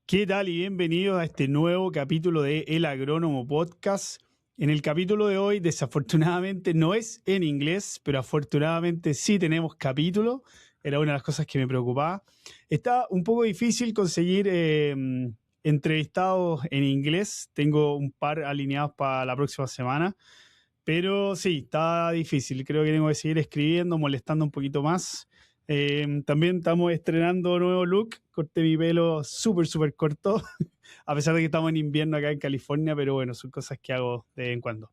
¿Qué tal y bienvenidos a este nuevo capítulo de El Agrónomo Podcast? En el capítulo de hoy, desafortunadamente, no es en inglés, pero afortunadamente sí tenemos capítulo. Era una de las cosas que me preocupaba. Está un poco difícil conseguir entrevistados en inglés. Tengo un par alineados para la próxima semana. Pero sí, está difícil. Creo que tengo que seguir escribiendo, molestando un poquito más. También estamos estrenando nuevo look. Corté mi pelo súper corto, a pesar de que estamos en invierno acá en California, pero bueno, son cosas que hago de vez en cuando.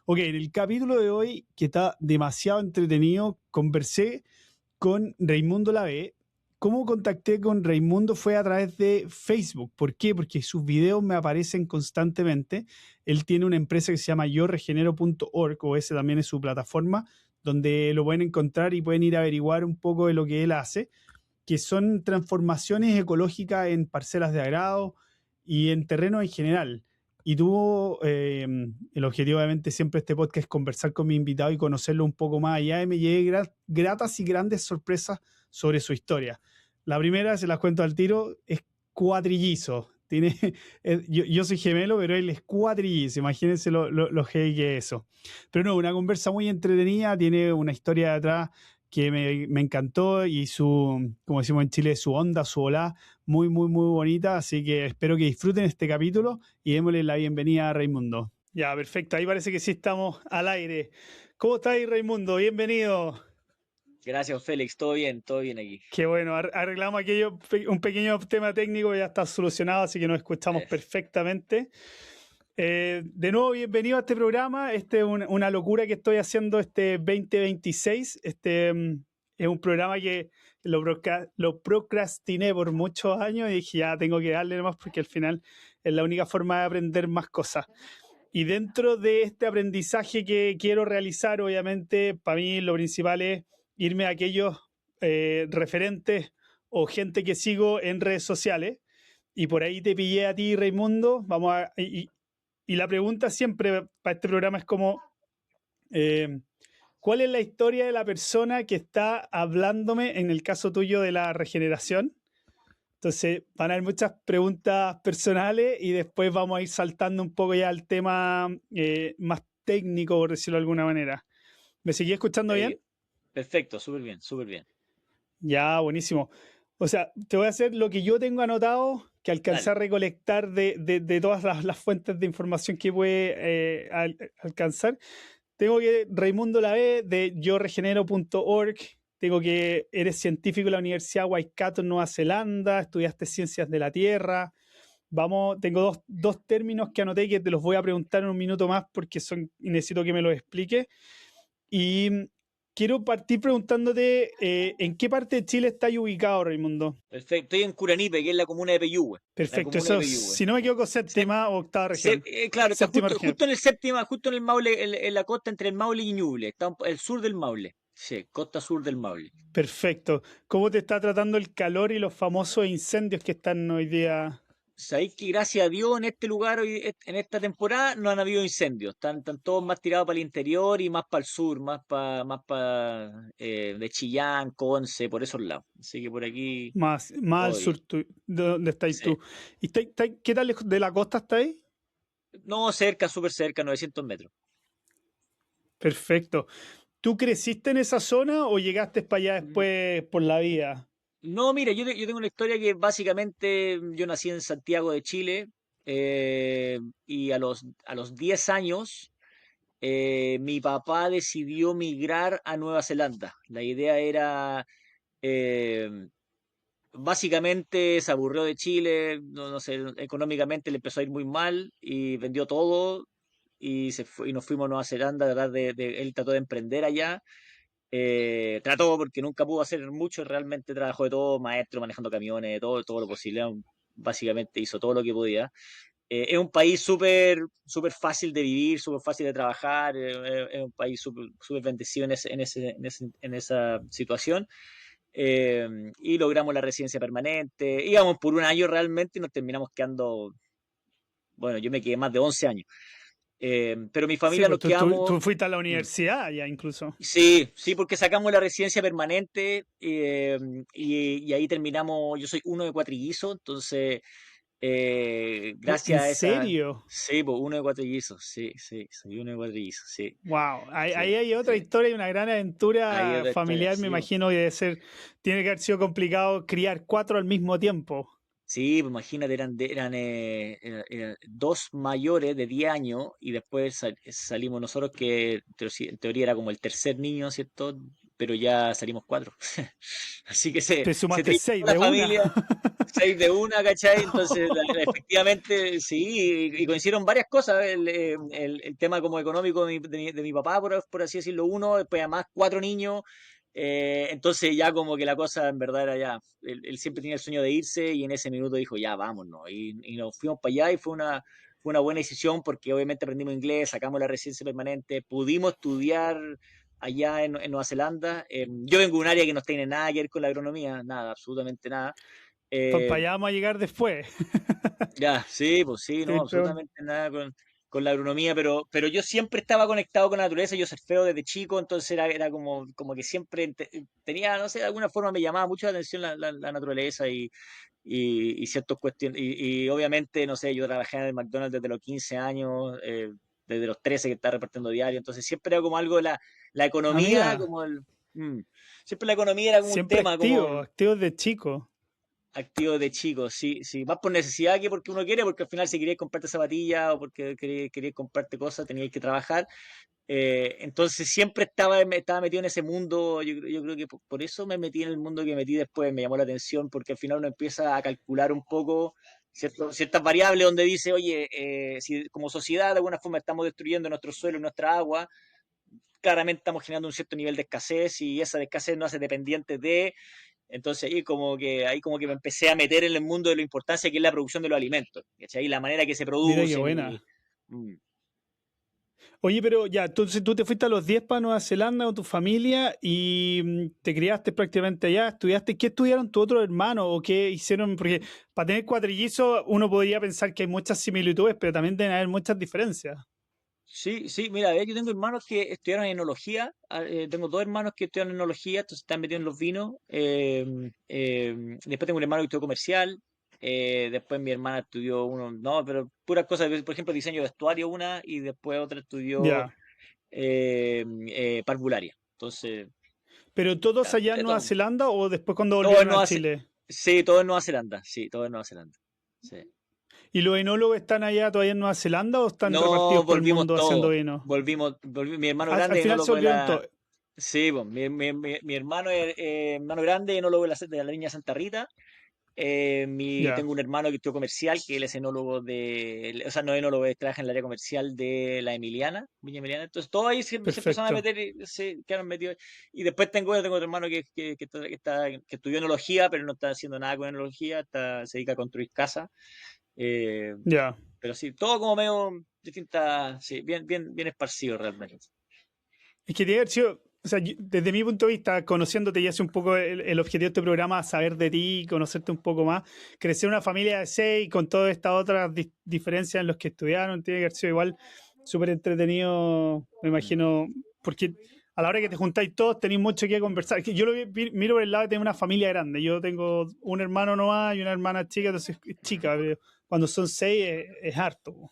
Ok, en el capítulo de hoy, que está demasiado entretenido, conversé con Raimundo Lavé. ¿Cómo contacté con Raimundo? Fue a través de Facebook. ¿Por qué? Porque sus videos me aparecen constantemente. Él tiene una empresa que se llama yoregenero.org, o ese también es su plataforma, donde lo pueden encontrar y pueden ir a averiguar un poco de lo que él hace, que son transformaciones ecológicas en parcelas de agrado y en terreno en general. Y tuvo el objetivo, obviamente, siempre este podcast es conversar con mi invitado y conocerlo un poco más allá. Y me llevé gratas y grandes sorpresas sobre su historia. La primera, se las cuento al tiro, es cuatrillizo. Tiene, yo soy gemelo, pero él es cuatrillizo. Imagínense lo heavy que es eso. Pero no, una conversa muy entretenida, tiene una historia de atrás que me encantó y su, como decimos en Chile, su onda, su ola, muy bonita. Así que espero que disfruten este capítulo y démosle la bienvenida a Raimundo. Ya, perfecto. Ahí parece que sí estamos al aire. ¿Cómo estáis, Raimundo? Bienvenido. Gracias, Félix. Todo bien aquí. Qué bueno, arreglamos aquello, un pequeño tema técnico, ya está solucionado, así que nos escuchamos Eh, perfectamente. De nuevo, bienvenido a este programa. Este es una locura que estoy haciendo este 2026. Es un programa que lo procrastiné por muchos años y dije, ya tengo que darle más porque al final es la única forma de aprender más cosas. Y dentro de este aprendizaje que quiero realizar, obviamente, para mí lo principal es irme a aquellos referentes o gente que sigo en redes sociales. Y por ahí te pillé a ti, Raimundo. Y la pregunta siempre para este programa es como, eh, ¿cuál es la historia de la persona que está hablándome, en el caso tuyo, de la regeneración? Entonces van a haber muchas preguntas personales y después vamos a ir saltando un poco ya al tema más técnico, por decirlo de alguna manera. ¿Me seguí escuchando eh, bien? Perfecto, súper bien, súper bien. Ya, buenísimo. O sea, te voy a hacer lo que yo tengo anotado, que alcancé a Dale. recolectar de todas las fuentes de información que puede alcanzar. Tengo que Raimundo Lavé de yoregenero.org. Tengo que eres científico de la Universidad Waikato en Nueva Zelanda, estudiaste ciencias de la Tierra. Vamos, tengo dos términos que anoté que te los voy a preguntar en un minuto más porque son, y necesito que me los expliques. Y quiero partir preguntándote en qué parte de Chile estás ubicado, Raimundo. Perfecto. Estoy en Curanipe, que es la comuna de Peyúgue. La Perfecto, comuna de eso, Peyúgue. si no me equivoco, Sep- séptima o octava región. claro, está Séptima justo, región. justo en el séptima, justo en el Maule, en la costa entre el Maule y Ñuble. Está el sur del Maule. Sí, costa sur del Maule. Perfecto. ¿Cómo te está tratando el calor y los famosos incendios que están hoy día? Sabéis que gracias a Dios en este lugar, en esta temporada, no han habido incendios. Están todos más tirados para el interior y más para el sur, más para de Chillán, Conce, por esos lados. Así que por aquí Más al todo bien. sur, ¿de dónde estáis Sí. tú? ¿Y qué tal lejos de la costa estáis? No, cerca, súper cerca, 900 metros. Perfecto. ¿Tú creciste en esa zona o llegaste para allá Mm, después por la vida? No, mira, yo tengo una historia que básicamente yo nací en Santiago de Chile y a los 10 años mi papá decidió migrar a Nueva Zelanda. La idea era, eh, básicamente se aburrió de Chile, no sé, económicamente le empezó a ir muy mal y vendió todo y y nos fuimos a Nueva Zelanda a tratar él trató de emprender allá. Trató porque nunca pudo hacer mucho, realmente trabajó de todo, maestro, manejando camiones, de todo lo posible, básicamente hizo todo lo que podía. Es un país súper fácil de vivir, súper fácil de trabajar, es un país súper bendecido en esa situación. Eh, y logramos la residencia permanente, íbamos por un año realmente y nos terminamos quedando, bueno, yo me quedé más de 11 años. Pero mi Sí, familia pues nos tú quedamos. fuiste a la mm, universidad allá incluso. Sí, sí, porque sacamos la residencia permanente y ahí terminamos. Yo soy uno de cuatrillizos, entonces ¿En Gracias a esa... serio? Sí, pues uno de cuatrillizos, sí, sí, soy uno de cuatrillizos, sí, Wow, ahí sí, hay otra sí. historia y una gran Ahí aventura otra historia, familiar, me sí. imagino, y debe ser, tiene que haber sido complicado criar cuatro al mismo tiempo. Sí, pues imagínate, eran dos mayores de 10 años y después salimos nosotros, que en teoría era como el tercer niño, ¿cierto? Pero ya salimos cuatro. Así que Te se sumaste triplicó seis la de una. familia, seis de una, ¿cachai? Entonces, efectivamente, sí, y coincidieron varias cosas. El tema como económico de mi papá, por así decirlo, uno, después además cuatro niños. Entonces ya como que la cosa en verdad era ya, él siempre tenía el sueño de irse y en ese minuto dijo, ya vámonos. Y nos fuimos para allá y fue una buena decisión porque obviamente aprendimos inglés, sacamos la residencia permanente, pudimos estudiar allá en Nueva Zelanda. Yo vengo de un área que no tiene nada que ver con la agronomía, nada, absolutamente nada. Para Eh, allá vamos a llegar después. ya, sí, pues sí, no, Sí, absolutamente nada con la agronomía, pero yo siempre estaba conectado con la naturaleza, yo surfeo desde chico, entonces era como que siempre tenía, no sé, de alguna forma me llamaba mucho la atención la naturaleza y ciertas cuestiones, y obviamente, no sé, yo trabajé en el McDonald's desde los 15 años, desde los 13 que estaba repartiendo diario, entonces siempre era como algo de la ah, economía, mira, como siempre la economía era como un siempre tema, activo, como activo de chico. activo de chico, sí, sí, más por necesidad que porque uno quiere, porque al final si querías comprarte zapatillas o porque querías comprarte cosas, tenías que trabajar. Entonces siempre estaba metido en ese mundo, yo creo que por eso me metí en el mundo que metí después, me llamó la atención, porque al final uno empieza a calcular un poco ciertas variables donde dice, oye, si como sociedad de alguna forma estamos destruyendo nuestro suelo y nuestra agua, claramente estamos generando un cierto nivel de escasez y esa escasez nos hace dependientes de... Entonces ahí como que me empecé a meter en el mundo de la importancia que es la producción de los alimentos, ¿cachai? La manera que se Mira qué producen y... buena. mm, Oye, pero ya, entonces tú te fuiste a los 10 para Nueva Zelanda con tu familia y te criaste prácticamente allá, estudiaste. ¿Qué estudiaron tus otros hermanos o qué hicieron? Porque para tener cuatrillizos uno podría pensar que hay muchas similitudes, pero también deben haber muchas diferencias. Sí, sí, mira, yo tengo hermanos que estudiaron enología, tengo dos hermanos que estudiaron enología, entonces están metidos en los vinos. Después tengo un hermano que estudió comercial, después mi hermana estudió uno, no, pero puras cosas, por ejemplo, diseño de vestuario una, y después otra estudió Ya. parvularia. Entonces, ¿Pero todos ya, allá en de Nueva todo, Zelanda o después cuando todo en volvieron a Nueva Chile? sí, todo en Nueva Zelanda, sí, todo en Nueva Zelanda. Sí. ¿Y los enólogos están allá todavía en Nueva Zelanda o están No, repartidos por el volvimos mundo haciendo todos. vino? Mi hermano Al grande, final se enólogo de volvieron la. todos. Sí, pues, mi hermano es hermano grande, enólogo de la línea Santa Rita. Ya, Tengo un hermano que estudió comercial, que él es enólogo o sea, no enólogo, trabaja en el área comercial de la Emiliana, Viña Emiliana. Entonces, todos ahí se empezaron a perfecto. meter, y se quedaron metidos. Y después tengo otro hermano que estudió enología, pero no está haciendo nada con enología, se dedica a construir casas. Eh, Ya. pero sí, todo como medio distinta, sí, bien, bien, bien esparcido realmente. Es que tiene que haber sido, o sea, desde mi punto de vista, conociéndote y hace un poco el objetivo de este programa, saber de ti, conocerte un poco más, crecer una familia de seis con todas estas otras diferencias en los que estudiaron, tiene que haber sido igual súper entretenido, me Mm. imagino, porque a la hora que te juntáis todos tenéis mucho que conversar. Es que yo miro por el lado de tener una familia grande. Yo tengo un hermano nomás y una hermana chica, entonces es chica, pero cuando son seis es harto.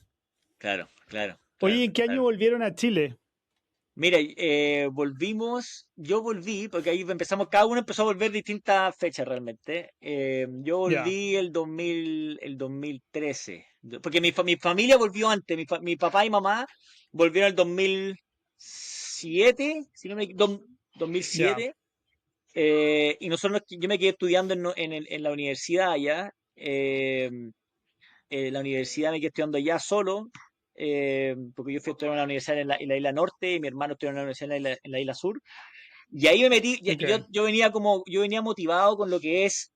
Claro, claro, claro, Oye, ¿en qué año claro. volvieron a Chile? Mira, yo volví, porque ahí empezamos, cada uno empezó a volver distintas fechas realmente. Yo Ya, volví el 2013, porque mi familia volvió antes, mi papá y mamá volvieron el 2007, si no me equivoco, ya, 2007. Y yo me quedé estudiando en la universidad allá. La universidad me quedé estudiando allá solo, porque yo fui a estudiar en la universidad en la isla norte y mi hermano estudió en la universidad en la isla sur. Y ahí me metí, ok, yo venía motivado con lo que es,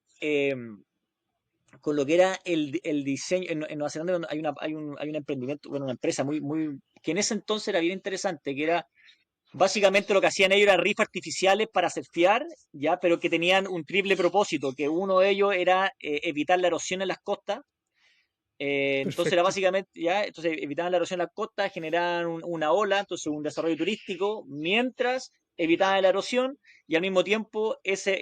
con lo que era el diseño. En Nueva Zelanda hay un emprendimiento, bueno, una empresa que en ese entonces era bien interesante, que era básicamente lo que hacían ellos era rifas artificiales para surfear, ya, pero que tenían un triple propósito, que uno de ellos era evitar la erosión en las costas. Entonces era perfecto. básicamente, ya, entonces evitaban la erosión en las costas, generaban una ola, entonces un desarrollo turístico, mientras evitaban la erosión y al mismo tiempo ese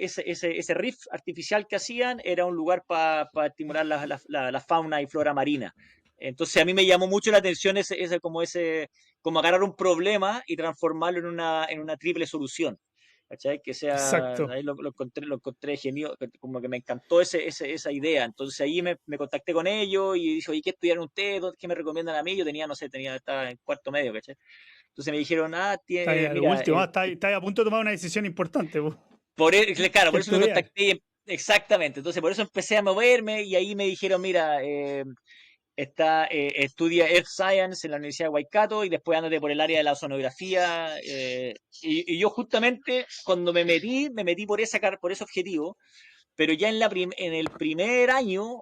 reef artificial que hacían era un lugar para estimular la fauna y flora marina. Entonces a mí me llamó mucho la atención como agarrar un problema y transformarlo en una triple solución. ¿Cachai? Que sea, Exacto. ahí lo encontré genio, como que me encantó esa idea. Entonces ahí me contacté con ellos y dije, oye, ¿qué estudiaron ustedes? ¿Qué me recomiendan a mí? Yo tenía, no sé, estaba en cuarto medio, ¿cachai? Entonces me dijeron, Está ahí al mira, último, está ahí a punto de tomar una decisión importante, po. claro, ¿Qué por eso me estudiar? contacté exactamente. Entonces por eso empecé a moverme y ahí me dijeron, mira, estudia Earth Science en la Universidad de Waikato y después ándate por el área de la oceanografía. Y yo justamente cuando me metí por ese objetivo, pero ya en el primer año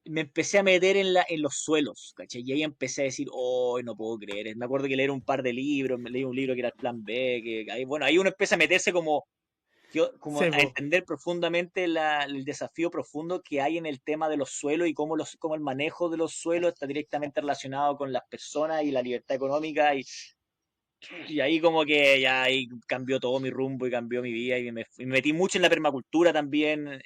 me empecé a meter en los suelos, ¿cachai? Y ahí empecé a decir, oh, no puedo creer. Me acuerdo que leer un par de libros, me leí un libro que era el Plan B, bueno, ahí uno empieza a meterse como a Sebo. entender profundamente el desafío profundo que hay en el tema de los suelos y cómo el manejo de los suelos está directamente relacionado con las personas y la libertad económica y ahí como que ya ahí cambió todo mi rumbo y cambió mi vida y me metí mucho en la permacultura también.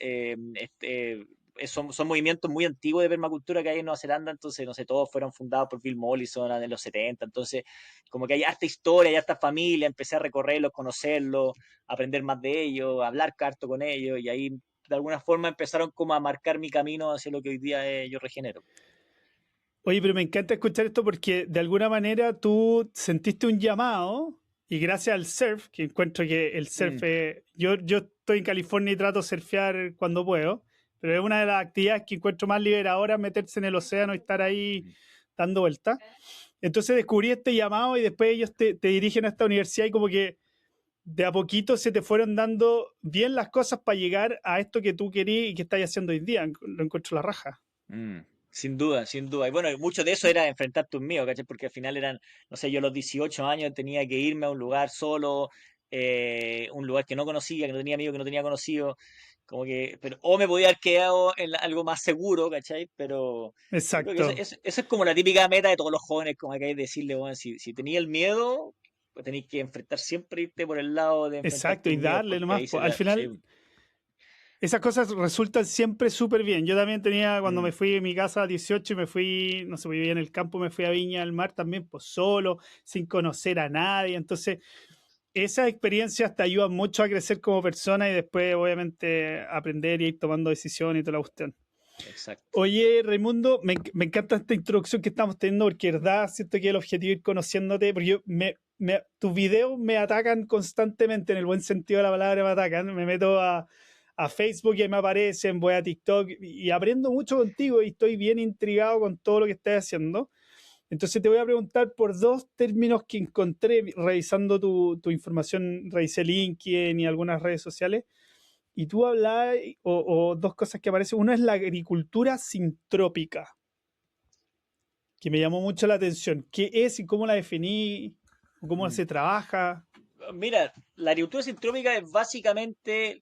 Son movimientos muy antiguos de permacultura que hay en Nueva Zelanda, entonces, no sé, todos fueron fundados por Bill Mollison en los 70, entonces como que hay harta historia, hay harta familia, empecé a recorrerlos, conocerlos, aprender más de ellos, hablar harto con ellos y ahí de alguna forma empezaron como a marcar mi camino hacia lo que hoy día yo regenero. Oye, pero me encanta escuchar esto porque de alguna manera tú sentiste un llamado y gracias al surf, que encuentro que el surf Mm, es... Yo estoy en California y trato de surfear cuando puedo, pero es una de las actividades que encuentro más liberadoras, meterse en el océano y estar ahí mm. dando vueltas. Entonces descubrí este llamado y después ellos te dirigen a esta universidad y como que de a poquito se te fueron dando bien las cosas para llegar a esto que tú querías y que estás haciendo hoy día. Lo encuentro la raja. Mm, sin duda, sin duda. Y bueno, y mucho de eso era enfrentarte un mío, ¿cachai? Porque al final eran, no sé, yo a los 18 años tenía que irme a un lugar solo, un lugar que no conocía, que no tenía amigos, que no tenía conocido, como que, pero, o me podía haber quedado en algo más seguro, ¿cachai? Pero yo creo que Exacto, eso es como la típica meta de todos los jóvenes, como que hay que decirle, bueno, si tenía el miedo, pues tenéis que enfrentar siempre, irte por el lado de enfrentar exacto. tus Y miedos, darle porque nomás, ahí se pues. Al da, sí. final esas cosas resultan siempre súper bien. Yo también tenía, cuando me Mm, fui de mi casa a 18 y me fui, no sé, vivía en el campo, me fui a Viña del Mar también, pues solo, sin conocer a nadie. Entonces, esas experiencias te ayudan mucho a crecer como persona y después, obviamente, aprender y ir tomando decisiones y toda la cuestión. exacto. Oye, Raimundo, me encanta esta introducción que estamos teniendo porque, verdad, siento que el objetivo es ir conociéndote, porque tus videos me atacan constantemente, en el buen sentido de la palabra me atacan. Me meto a Facebook y ahí me aparecen, voy a TikTok y aprendo mucho contigo y estoy bien intrigado con todo lo que estás haciendo. Entonces te voy a preguntar por dos términos que encontré revisando tu información, revisé LinkedIn y algunas redes sociales. Y tú hablabas, o dos cosas que aparecen. Una es la agricultura sintrópica, que me llamó mucho la atención. ¿Qué es y cómo la definí? ¿O cómo Mm. se trabaja? Mira, la agricultura sintrópica es básicamente,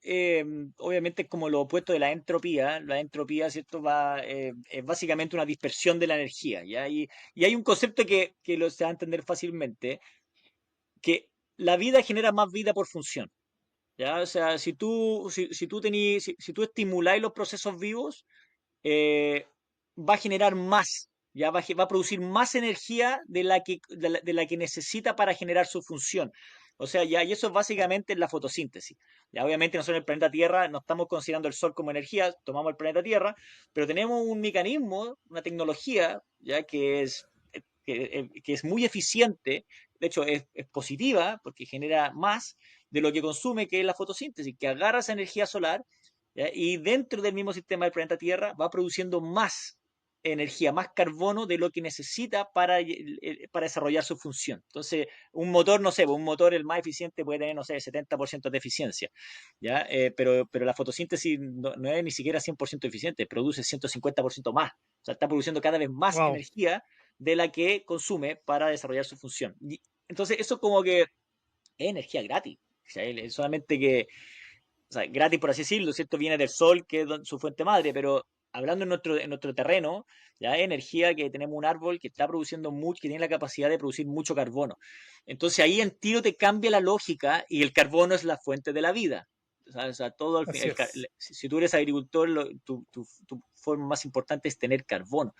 obviamente, es como lo opuesto de la entropía. La entropía, ¿cierto? Es básicamente una dispersión de la energía, ¿ya? Y hay un concepto que se va a entender fácilmente, que la vida genera más vida por función, ¿ya? O sea, si tú estimuláis los procesos vivos, eh, va a generar más, ya va a producir más energía de la que necesita para generar su función. O sea, ya, y eso es básicamente la fotosíntesis. Ya, obviamente nosotros en el planeta Tierra no estamos considerando el Sol como energía, tomamos el planeta Tierra, pero tenemos un mecanismo, una tecnología, ya que es muy eficiente, de hecho es positiva porque genera más de lo que consume, que es la fotosíntesis, que agarra esa energía solar, ¿ya? Y dentro del mismo sistema del planeta Tierra va produciendo más energía, más carbono de lo que necesita para desarrollar su función. Entonces, un motor, no sé, un motor el más eficiente puede tener, no sé, 70% de eficiencia, ¿ya? Pero la fotosíntesis no es ni siquiera 100% eficiente, produce 150% más. O sea, está produciendo cada vez más Wow. energía de la que consume para desarrollar su función. Entonces, eso como que es energía gratis. O sea, solamente que, o sea, gratis por así decirlo, ¿cierto? Viene del sol, que es su fuente madre, hablando en nuestro terreno, ya hay energía que tenemos un árbol que está produciendo mucho, que tiene la capacidad de producir mucho carbono. Entonces ahí en tiro te cambia la lógica y el carbono es la fuente de la vida. O sea, todo al fin, Así es. si tú eres agricultor, tu forma más importante es tener carbono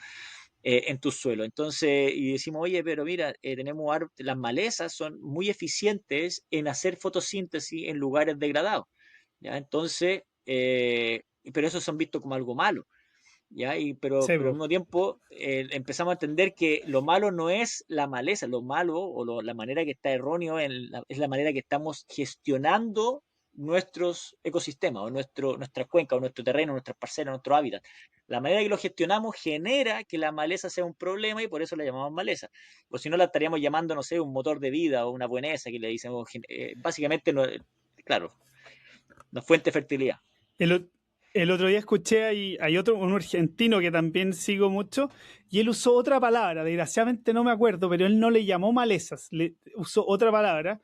en tu suelo. Entonces, y decimos, oye, pero mira, las malezas son muy eficientes en hacer fotosíntesis en lugares degradados. ¿Ya? Entonces, pero eso se han visto como algo malo. ¿Ya? Pero al Sebo. mismo tiempo empezamos a entender que lo malo no es la maleza, lo malo la manera que está erróneo es la manera que estamos gestionando nuestros ecosistemas o nuestras cuencas o nuestro terreno, nuestras parcelas, nuestro hábitat. La manera que lo gestionamos genera que la maleza sea un problema y por eso la llamamos maleza. O si no, la estaríamos llamando, no sé, un motor de vida o una bueneza que le decimos, básicamente, no, claro, una fuente de fertilidad. El, o- el otro día escuché, hay otro, un argentino que también sigo mucho, y él usó otra palabra, desgraciadamente no me acuerdo, pero él no le llamó malezas, le usó otra palabra,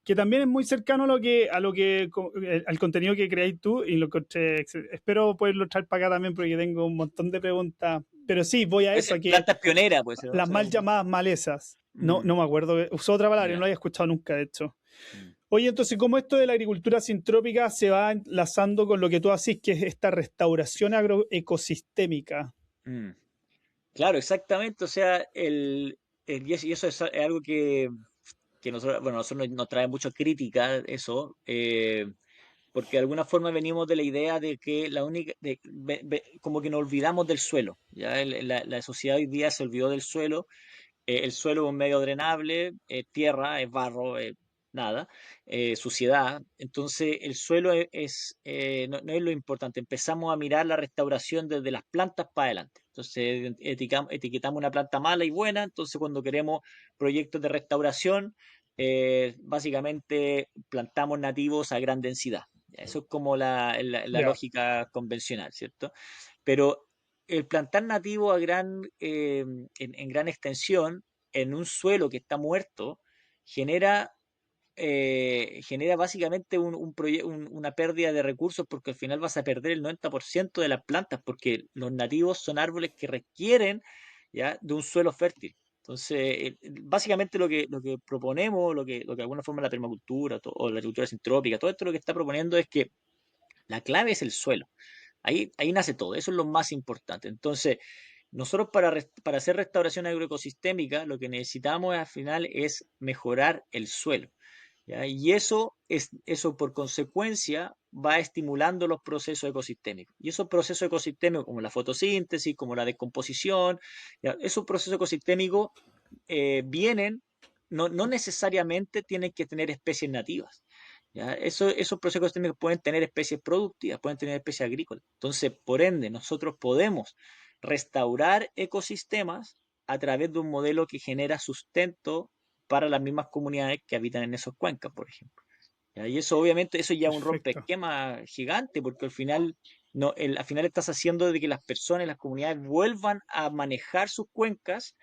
que también es muy cercano al contenido que creáis tú, y lo encontré, espero poderlo traer para acá también, porque tengo un montón de preguntas. Pero sí, voy a Puede eso, ser a que plantas pioneras, puede ser, ¿no? O las sea, mal llamadas malezas, no, mm, no me acuerdo, usó otra palabra, no ya. lo había escuchado nunca, de hecho. Mm. Oye, entonces, ¿cómo esto de la agricultura sintrópica se va enlazando con lo que tú haces, que es esta restauración agroecosistémica? Mm. Claro, exactamente. O sea, y eso es algo que nosotros, bueno, nosotros nos trae mucha crítica, eso, porque de alguna forma venimos de la idea de que la única, como que nos olvidamos del suelo. Ya la sociedad hoy día se olvidó del suelo. El suelo es un medio drenable, tierra, es barro, nada, suciedad. Entonces, el suelo no es lo importante. Empezamos a mirar la restauración desde las plantas para adelante. Entonces, etiquetamos una planta mala y buena. Entonces, cuando queremos proyectos de restauración, básicamente plantamos nativos a gran densidad. Eso es como la Ya, lógica convencional, ¿cierto? Pero el plantar nativo en gran extensión, en un suelo que está muerto, genera, genera básicamente una pérdida de recursos porque al final vas a perder el 90% de las plantas porque los nativos son árboles que requieren, ¿ya?, de un suelo fértil. Entonces, básicamente lo que proponemos, lo que de alguna forma la permacultura o la agricultura sintrópica, todo esto lo que está proponiendo es que la clave es el suelo. Ahí nace todo, eso es lo más importante. Entonces, nosotros para hacer restauración agroecosistémica, lo que necesitamos al final es mejorar el suelo. ¿Ya? Y eso por consecuencia va estimulando los procesos ecosistémicos. Y esos procesos ecosistémicos como la fotosíntesis, como la descomposición, ¿ya? Esos procesos ecosistémicos vienen, no necesariamente tienen que tener especies nativas. ¿Ya? Esos procesos ecosistémicos pueden tener especies productivas, pueden tener especies agrícolas. Entonces, por ende, nosotros podemos restaurar ecosistemas a través de un modelo que genera sustento para las mismas comunidades que habitan en esos cuencas, por ejemplo. ¿Ya? Y eso obviamente, eso ya es un perfecto. rompeesquema gigante, porque al final, no, al final estás haciendo de que las personas, las comunidades vuelvan a manejar sus cuencas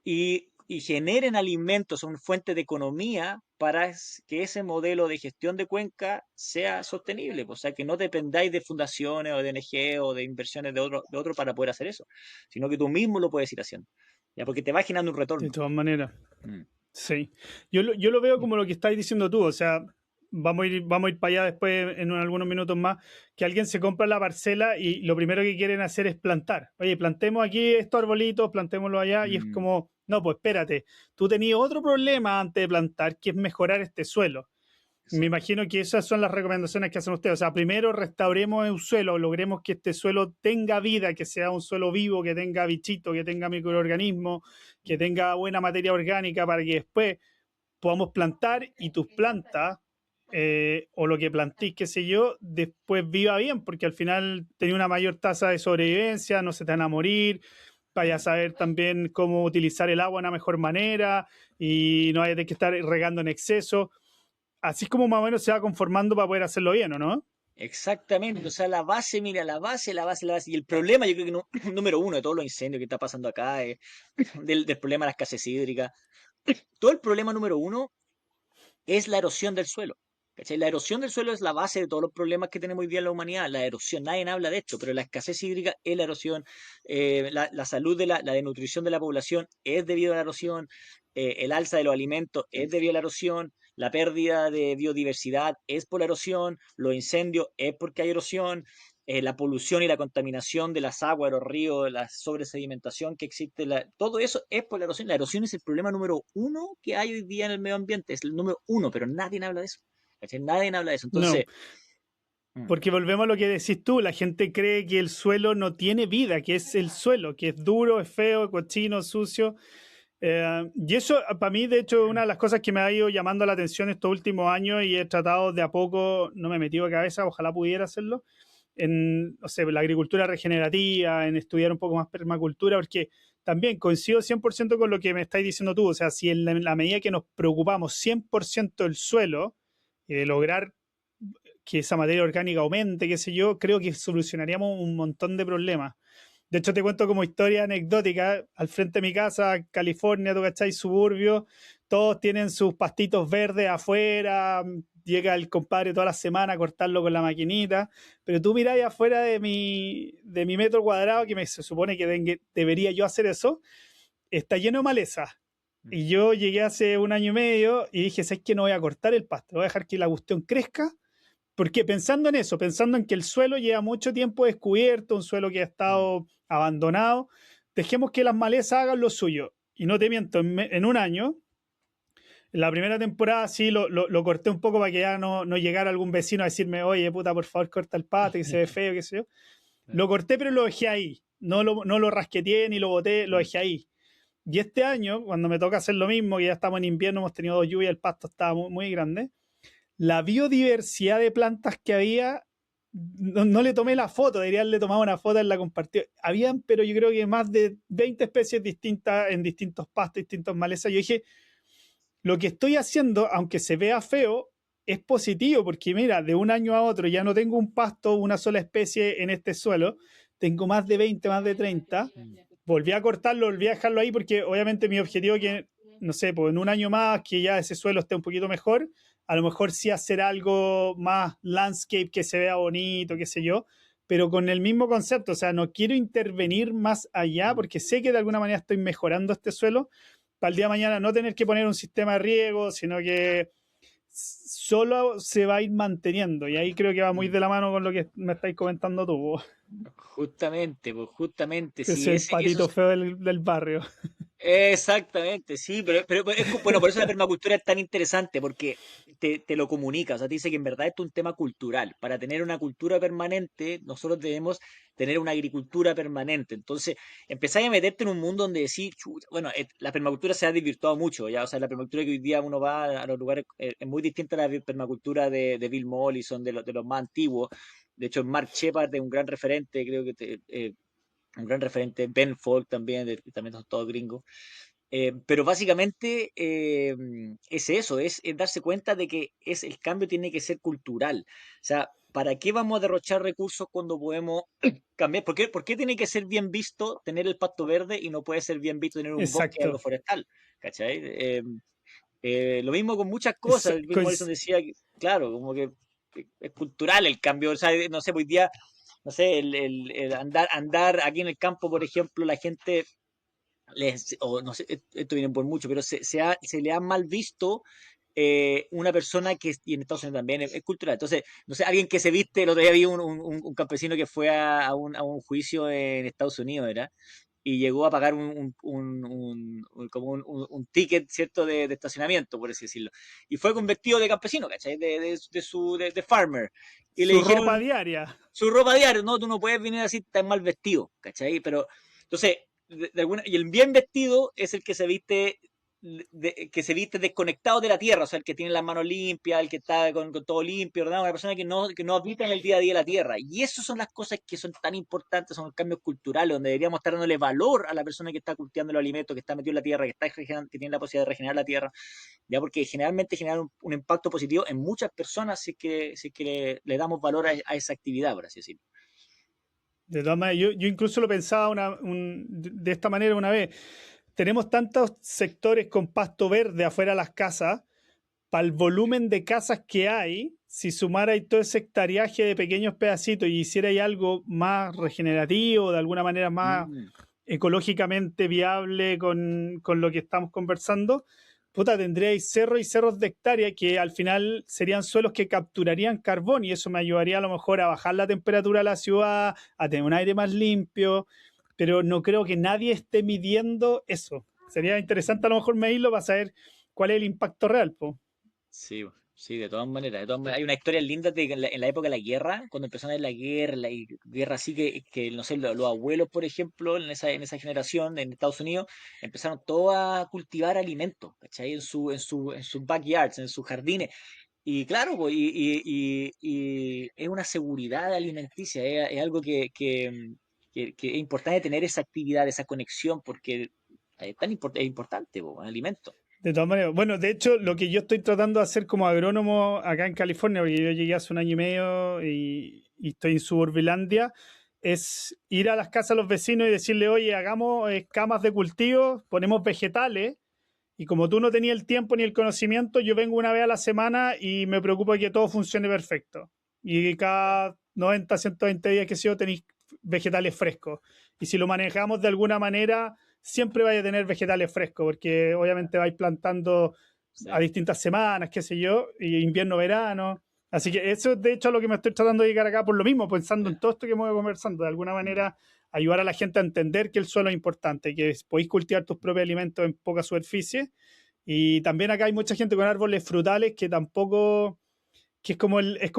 y generen alimentos, son fuente de economía para que ese modelo de gestión de cuenca sea sostenible, o sea, que no dependáis de fundaciones o de ONG o de inversiones de otro para poder hacer eso, sino que tú mismo lo puedes ir haciendo, ya porque te va generando un De retorno. todas maneras, Mm, sí. Yo lo veo como lo que estáis diciendo tú, o sea, vamos a ir para allá después en algunos minutos más, que alguien se compra la parcela y lo primero que quieren hacer es plantar. Oye, plantemos aquí estos arbolitos, plantémoslo allá, y es mm, como, no, pues espérate, tú tenías otro problema antes de plantar, que es mejorar este suelo. Me exacto. imagino que esas son las recomendaciones que hacen ustedes. O sea, primero restauremos un suelo, logremos que este suelo tenga vida, que sea un suelo vivo, que tenga bichitos, que tenga microorganismos, que tenga buena materia orgánica para que después podamos plantar y tus plantas o lo que plantís, qué sé yo, después viva bien, porque al final tenía una mayor tasa de sobrevivencia, no se te van a morir, vaya a saber también cómo utilizar el agua de una mejor manera y no hay de que estar regando en exceso. Así es como más o menos se va conformando para poder hacerlo bien, ¿o no? Exactamente, o sea, la base, mira, la base. Y el problema, yo creo que número uno de todos los incendios que está pasando acá, del problema de la escasez hídrica, todo el problema número uno es la erosión del suelo. ¿Cachai? La erosión del suelo es la base de todos los problemas que tenemos hoy día en la humanidad. La erosión, nadie habla de esto, pero la escasez hídrica es la erosión. La salud la desnutrición de la población es debido a la erosión. El alza de los alimentos es debido a la erosión. La pérdida de biodiversidad es por la erosión. Los incendios es porque hay erosión. La polución y la contaminación de las aguas, de los ríos, la sobresedimentación que existe, todo eso es por la erosión. La erosión es el problema número uno que hay hoy día en el medio ambiente, es el número uno, pero nadie habla de eso. ¿Cachai? Nadie habla de eso. No, Entonces, mm, porque volvemos a lo que decís tú, la gente cree que el suelo no tiene vida, que es el suelo, que es duro, es feo, cochino, sucio. Y eso, para mí, de hecho, es una de las cosas que me ha ido llamando la atención estos últimos años y he tratado de a poco, no me he metido de cabeza, ojalá pudiera hacerlo, en, no sé, la agricultura regenerativa, en estudiar un poco más permacultura, porque también coincido 100% con lo que me estáis diciendo tú. O sea, si en la medida que nos preocupamos 100% del suelo y de lograr que esa materia orgánica aumente, qué sé yo, creo que solucionaríamos un montón de problemas. De hecho, te cuento como historia anecdótica, al frente de mi casa, California, tú cachai, suburbio, todos tienen sus pastitos verdes afuera, llega el compadre toda la semana a cortarlo con la maquinita, pero tú mirás afuera de mi metro cuadrado, que se supone que debería yo hacer eso, está lleno de maleza. mm, Y yo llegué hace un año y medio y dije, ¿sabes qué? No voy a cortar el pasto, voy a dejar que la cuestión crezca porque pensando en eso, pensando en que el suelo lleva mucho tiempo descubierto, un suelo que ha mm, estado abandonado, dejemos que las malezas hagan lo suyo. Y no te miento, en un año, en la primera temporada sí lo corté un poco para que ya no llegara algún vecino a decirme, oye, puta, por favor, corta el pato, que se ve feo, qué sé yo. Lo corté, pero lo dejé ahí. No lo rasqueteé ni lo boté, lo mm, dejé ahí. Y este año, cuando me toca hacer lo mismo, que ya estamos en invierno, hemos tenido 2 lluvias, el pasto estaba muy grande, la biodiversidad de plantas que había, no le tomé la foto, debería haberle tomado una foto en la compartida. Habían, pero yo creo que más de 20 especies distintas en distintos pastos, distintos malezas. Yo dije, lo que estoy haciendo, aunque se vea feo, es positivo, porque mira, de un año a otro ya no tengo un pasto, una sola especie en este suelo, tengo más de 20, más de 30. mm, Volví a cortarlo, volví a dejarlo ahí, porque obviamente mi objetivo es que, no sé, pues en un año más que ya ese suelo esté un poquito mejor, a lo mejor sí hacer algo más landscape que se vea bonito, qué sé yo, pero con el mismo concepto, o sea, no quiero intervenir más allá mm. porque sé que de alguna manera estoy mejorando este suelo para el día de mañana no tener que poner un sistema de riego, sino que solo se va a ir manteniendo y ahí creo que va muy Mm. de la mano con lo que me estáis comentando tú, po. Justamente, pues justamente, Es sí, el eso patito feo del barrio. exactamente, sí, pero bueno, por eso la permacultura es tan interesante, porque te lo comunica, o sea, te dice que en verdad esto es un tema cultural. Para tener una cultura permanente, nosotros debemos tener una agricultura permanente. Entonces, empezáis a meterte en un mundo donde decís, "Chuta", bueno, la permacultura se ha desvirtuado mucho, ya, o sea, la permacultura que hoy día uno va a los lugares es muy distinta a la permacultura de Bill Mollison, de los más antiguos. De hecho, Mark Shepard es un gran referente, creo que un gran referente, Ben Folk también, también son todos gringos. Pero básicamente es eso, es darse cuenta de que el cambio tiene que ser cultural. O sea, ¿para qué vamos a derrochar recursos cuando podemos cambiar? Por qué tiene que ser bien visto tener el pasto verde y no puede ser bien visto tener un bosque Exacto. agroforestal? ¿Cachai? Lo mismo con muchas Es, cosas. Bill Morrison decía que, claro, como que es cultural el cambio. O sea, no sé, hoy día, no sé, el andar aquí en el campo, por ejemplo, la gente o no sé, esto viene por mucho, pero se le ha mal visto una persona que, y en Estados Unidos también, es cultural. Entonces, no sé, alguien que se viste, el otro día vi un campesino que fue a un juicio en Estados Unidos, ¿era? Y llegó a pagar como un ticket, ¿cierto?, de estacionamiento, por así decirlo. Y fue con vestido de campesino, ¿cachai? De farmer. Y le su ropa dijeron, diaria. su ropa diaria, no, tú no puedes venir así tan mal vestido, ¿cachai? Pero, entonces, y el bien vestido es el que se viste que se viste desconectado de la tierra, o sea, el que tiene las manos limpias, el que está con todo limpio, ¿verdad? Una persona que no habita en el día a día de la tierra. Y esas son las cosas que son tan importantes, son los cambios culturales, donde deberíamos estar dándole valor a la persona que está cultivando los alimentos, que está metido en la tierra, que tiene la posibilidad de regenerar la tierra, ya porque generalmente genera un impacto positivo en muchas personas si es que le damos valor a esa actividad, por así decirlo. De todas maneras, yo incluso lo pensaba de esta manera una vez. Tenemos tantos sectores con pasto verde afuera de las casas para el volumen de casas que hay, si sumarais todo ese hectareaje de pequeños pedacitos y hicierais algo más regenerativo, de alguna manera más Mm, ecológicamente viable con lo que estamos conversando, puta, tendríais cerros y cerros de hectárea que al final serían suelos que capturarían carbón y eso me ayudaría a lo mejor a bajar la temperatura de la ciudad, a tener un aire más limpio, pero no creo que nadie esté midiendo eso. Sería interesante a lo mejor medirlo para saber cuál es el impacto real, po. sí, sí, de todas maneras. De todas maneras. Hay una historia linda de que en la época de la guerra, cuando empezó a haber la guerra, guerra así que no sé, los abuelos, por ejemplo, en esa generación en Estados Unidos, empezaron todos a cultivar alimentos, ¿cachai? En sus backyards, en sus jardines. Y claro, pues, y es una seguridad alimenticia, es algo que es importante tener esa actividad, esa conexión, porque es importante, pues, alimento. De todas maneras, bueno, de hecho, lo que yo estoy tratando de hacer como agrónomo acá en California, porque yo llegué hace un año y medio y estoy en Suburbilandia, es ir a las casas de los vecinos y decirle, oye, hagamos camas de cultivo, ponemos vegetales, y como tú no tenías el tiempo ni el conocimiento, yo vengo una vez a la semana y me preocupo de que todo funcione perfecto. Y cada 90, 120 días que sea, tenéis vegetales frescos. Y si lo manejamos de alguna manera, siempre vais a tener vegetales frescos, porque obviamente vais plantando Sí, a distintas semanas, qué sé yo, y invierno, verano. Así que eso es de hecho a lo que me estoy tratando de llegar acá por lo mismo, pensando sí. en todo esto que hemos ido conversando, de alguna Mm, manera ayudar a la gente a entender que el suelo es importante, que podéis cultivar tus propios alimentos en poca superficie. Y también acá hay mucha gente con árboles frutales que tampoco, que es como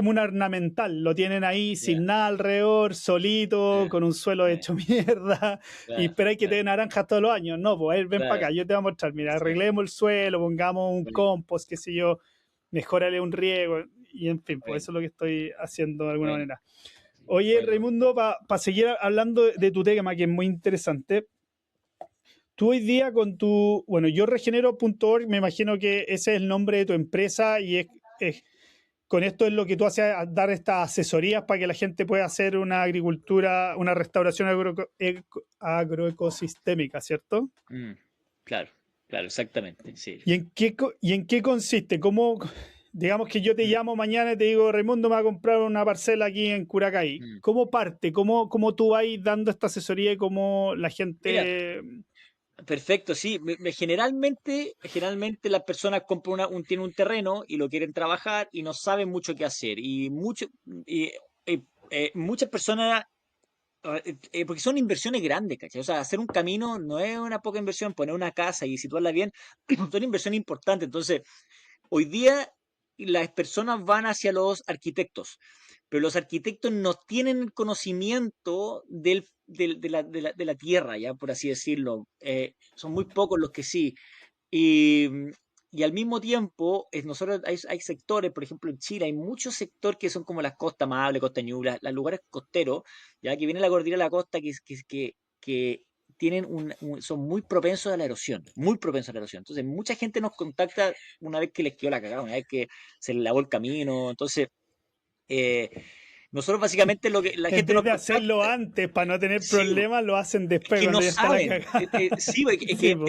un ornamental, lo tienen ahí ya, sin nada alrededor, solito, ya, con un suelo ya, hecho mierda, y claro, esperáis que te claro, dé naranjas todos los años. No, pues ven para claro, acá, yo te voy a mostrar, mira, sí, arreglemos el suelo, pongamos un bueno, compost, qué sé yo, mejorale un riego, y en fin, pues bueno, eso es lo que estoy haciendo de alguna bueno, manera. Oye, bueno. Raimundo, para seguir hablando de tu tema, que es muy interesante, tú hoy día con tu, bueno, yo regenero.org, me imagino que ese es el nombre de tu empresa y con esto es lo que tú haces, dar estas asesorías para que la gente pueda hacer una agricultura, una restauración agroecosistémica, ¿cierto? Mm, claro, claro, exactamente, sí. ¿Y en qué consiste? ¿Cómo, digamos que yo te Mm, llamo mañana y te digo, Raimundo me va a comprar una parcela aquí en Curacay? mm. ¿Cómo parte? ¿Cómo tú vas dando esta asesoría y cómo la Mira, gente... perfecto, sí. Generalmente las personas compran tienen un terreno y lo quieren trabajar y no saben mucho qué hacer. Y, muchas personas, porque son inversiones grandes, ¿cachai? O sea, hacer un camino no es una poca inversión, poner una casa y situarla bien, son inversiones importantes. Entonces, hoy día las personas van hacia los arquitectos, pero los arquitectos no tienen conocimiento de la tierra, ya por así decirlo. Son muy pocos los que sí. Y, y al mismo tiempo, nosotros hay sectores, por ejemplo en Chile, hay muchos sectores que son como las costas Amable, Costa Ñuble, los lugares costeros, ya que viene la cordillera de la costa, que tienen son muy propensos a la erosión, muy propensos a la erosión. Entonces, mucha gente nos contacta una vez que les quedó la cagada, una vez que se les lavó el camino. Entonces, eh, nosotros básicamente lo que la En gente vez nos de hacerlo contacta, antes para no tener sí, problemas, lo hacen es después que no cuando ya está la saben. cagada. Sí, es Sí, que po.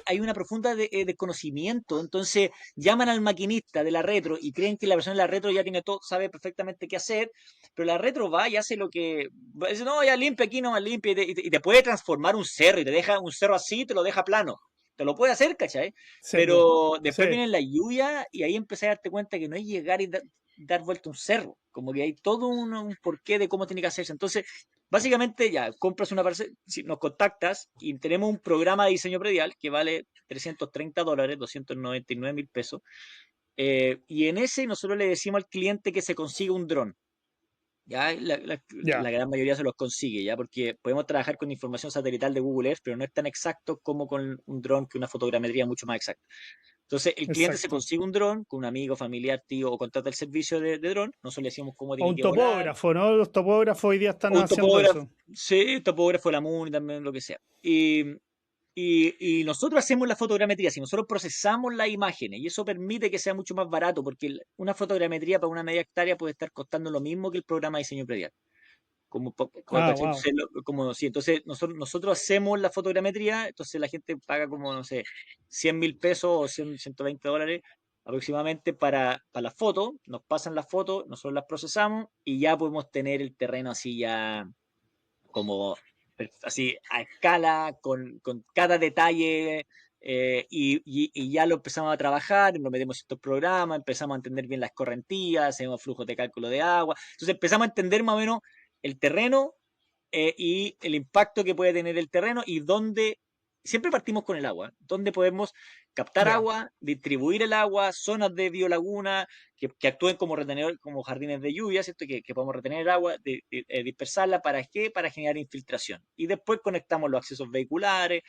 hay una profunda desconocimiento. Entonces llaman al maquinista de la retro y creen que la persona de la retro ya tiene todo, sabe perfectamente qué hacer, pero la retro va y hace lo que... Dice, no, ya limpia aquí, no más limpia, y te puede transformar un cerro y te deja un cerro así, te lo deja plano. Te lo puede hacer, ¿cachai? Sí, po. Pero Sí. después viene la lluvia y ahí empecé a darte cuenta que no es llegar y dar vuelta un cerro. Como que hay todo un porqué de cómo tiene que hacerse. Entonces, básicamente, ya compras una parcela, si nos contactas y tenemos un programa de diseño predial que vale $330, 299.000 pesos. Y en ese nosotros le decimos al cliente que se consiga un dron. Ya la Ya, gran mayoría se los consigue, ya porque podemos trabajar con información satelital de Google Earth, pero no es tan exacto como con un dron, que una fotogrametría mucho más exacta. Entonces, el cliente se exacto. consigue un dron con un amigo, familiar, tío, o contrata el servicio de dron. Nosotros le decimos cómo O tiene un que volar, topógrafo, ¿no? Los topógrafos hoy día están o un haciendo topógrafo, eso. sí, topógrafo de la MUNI también, lo que sea. Y nosotros hacemos la fotogrametría, si nosotros procesamos las imágenes, y eso permite que sea mucho más barato, porque una fotogrametría para una media hectárea puede estar costando lo mismo que el programa de diseño predial. Ah, ¿Cachai? wow. Entonces, sí, entonces nosotros hacemos la fotogrametría, entonces la gente paga como, no sé, 100.000 pesos o $120 aproximadamente para las fotos, nos pasan las fotos, nosotros las procesamos y ya podemos tener el terreno así ya como así a escala, con cada detalle, y ya lo empezamos a trabajar, nos metemos en estos programas, empezamos a entender bien las correntías, hacemos flujos de cálculo de agua, entonces empezamos a entender más o menos el terreno, y el impacto que puede tener el terreno y dónde, siempre partimos con el agua, dónde podemos captar Ya. agua, distribuir el agua, zonas de biolaguna que actúen como retenedor, como jardines de lluvia, ¿cierto? Que podamos retener el agua, dispersarla, ¿para qué? Para generar infiltración. Y después conectamos los accesos vehiculares,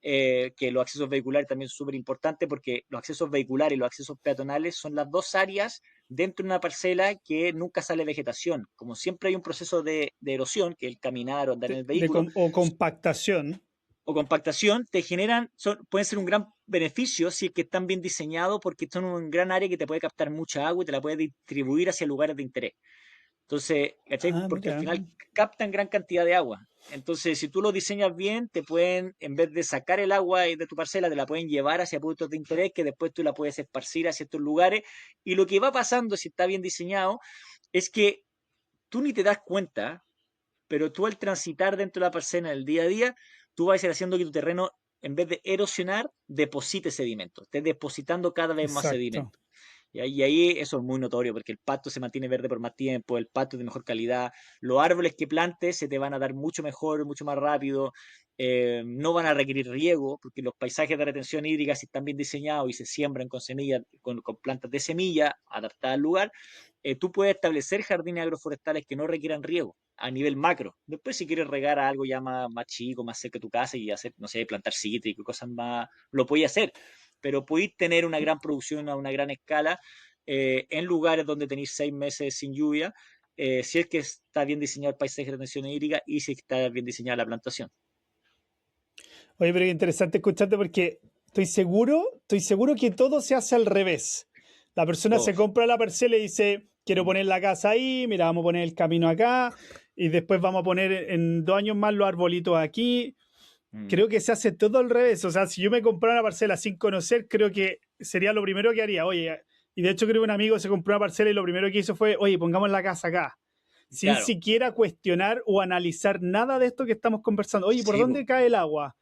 que los accesos vehiculares también son súper importantes porque los accesos vehiculares y los accesos peatonales son las dos áreas dentro de una parcela que nunca sale vegetación. Como siempre hay un proceso de erosión, que es el caminar o andar en el vehículo, O compactación. o compactación, te generan, pueden ser un gran beneficio si es que están bien diseñados porque son un gran área que te puede captar mucha agua y te la puede distribuir hacia lugares de interés. Entonces, ¿cachai? Ah, Porque al mira. final captan gran cantidad de agua. Entonces, si tú lo diseñas bien, te pueden, en vez de sacar el agua de tu parcela, te la pueden llevar hacia puntos de interés que después tú la puedes esparcir hacia estos lugares. Y lo que va pasando, si está bien diseñado, es que tú ni te das cuenta, pero tú al transitar dentro de la parcela en el día a día, tú vas a ir haciendo que tu terreno, en vez de erosionar, deposite sedimento, estés depositando cada vez más Exacto. sedimento. Y ahí eso es muy notorio porque el pasto se mantiene verde por más tiempo, el pasto es de mejor calidad, los árboles que plantes se te van a dar mucho mejor, mucho más rápido, no van a requerir riego porque los paisajes de retención hídrica, si están bien diseñados y se siembran con semillas, con plantas de semilla adaptadas al lugar, tú puedes establecer jardines agroforestales que no requieran riego a nivel macro. Después, si quieres regar a algo ya más chico, más cerca de tu casa y hacer, no sé, plantar cítricos y cosas más, lo podéis hacer. Pero podéis tener una gran producción a una gran escala, en lugares donde tenéis 6 meses sin lluvia, si es que está bien diseñado el paisaje de retención hídrica y si está bien diseñada la plantación. Oye, pero qué interesante escucharte porque estoy seguro que todo se hace al revés. La persona Oh, se compra la parcela y dice, quiero poner la casa ahí, mira, vamos a poner el camino acá, y después vamos a poner en 2 años más los arbolitos aquí. mm, Creo que se hace todo al revés. O sea, si yo me comprara una parcela sin conocer, creo que sería lo primero que haría. Oye, y de hecho creo que un amigo se compró una parcela y lo primero que hizo fue, oye, pongamos la casa acá. Sin claro, siquiera cuestionar o analizar nada de esto que estamos conversando. Oye, ¿por sí, dónde cae el agua?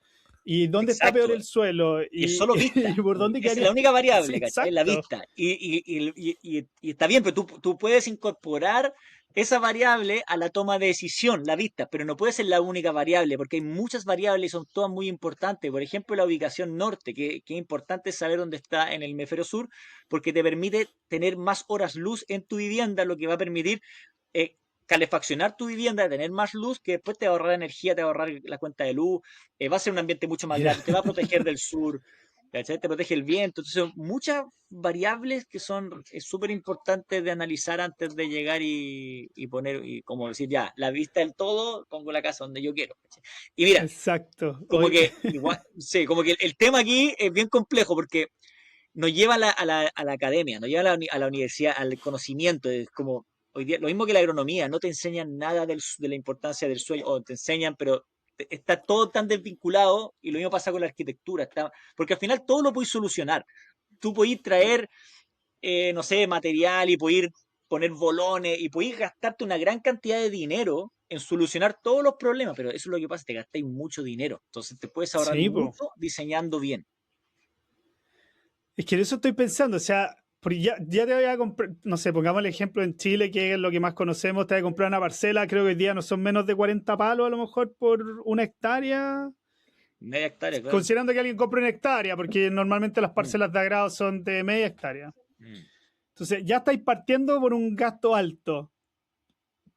¿Y dónde está peor exacto. el suelo? Y es ¿Y, solo vista. y por dónde Esa es la quedaría? única Sí, variable, ¿cachai? La exacto. vista. Y está bien, pero tú puedes incorporar esa variable a la toma de decisión, la vista, pero no puede ser la única variable, porque hay muchas variables y son todas muy importantes. Por ejemplo, la ubicación norte, que es importante saber dónde está en el hemisferio sur, porque te permite tener más horas luz en tu vivienda, lo que va a permitir eh, calefaccionar tu vivienda, tener más luz, que después te va a ahorrar energía, te va a ahorrar la cuenta de luz, va a ser un ambiente mucho más Mira, grato, te va a proteger del sur, ¿cachai? Te protege el viento. Entonces, son muchas variables que son súper importantes de analizar antes de llegar y poner, y como decir, ya, la vista del todo, pongo la casa donde yo quiero. ¿Cachai? Y mira, exacto. como Hoy, que, igual, sí, como que el tema aquí es bien complejo porque nos lleva a la academia, nos lleva a la universidad, al conocimiento. Es como hoy día, lo mismo que la agronomía, no te enseñan nada de la importancia del suelo, o te enseñan, pero está todo tan desvinculado, y lo mismo pasa con la arquitectura, porque al final todo lo puedes solucionar. Tú puedes traer, no sé, material y puedes poner bolones y puedes gastarte una gran cantidad de dinero en solucionar todos los problemas, pero eso es lo que pasa, te gastáis mucho dinero. Entonces te puedes ahorrar sí, po. mucho diseñando bien. Es que en eso estoy pensando, o sea, porque ya te voy a comprar, no sé, pongamos el ejemplo en Chile, que es lo que más conocemos, te voy a comprar una parcela, creo que hoy día no son menos de 40 palos a lo mejor por 1 hectárea, Media hectárea, claro. considerando que alguien compre 1 hectárea, porque normalmente las Mm, parcelas de agrado son de media hectárea. mm. Entonces ya estáis partiendo por un gasto alto,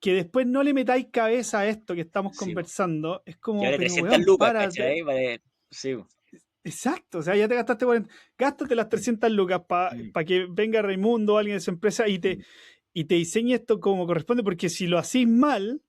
que después no le metáis cabeza a esto que estamos Sí, po. conversando, es Y como, vale pero 300 weón, lucas, párate. ¿cachai? Vale, sí, po. Exacto, o sea, ya te gastaste 40, gástate las Mm, 300 lucas para mm, que venga Raimundo o alguien de su empresa mm. y te diseñe esto como corresponde, porque si lo hacís mal,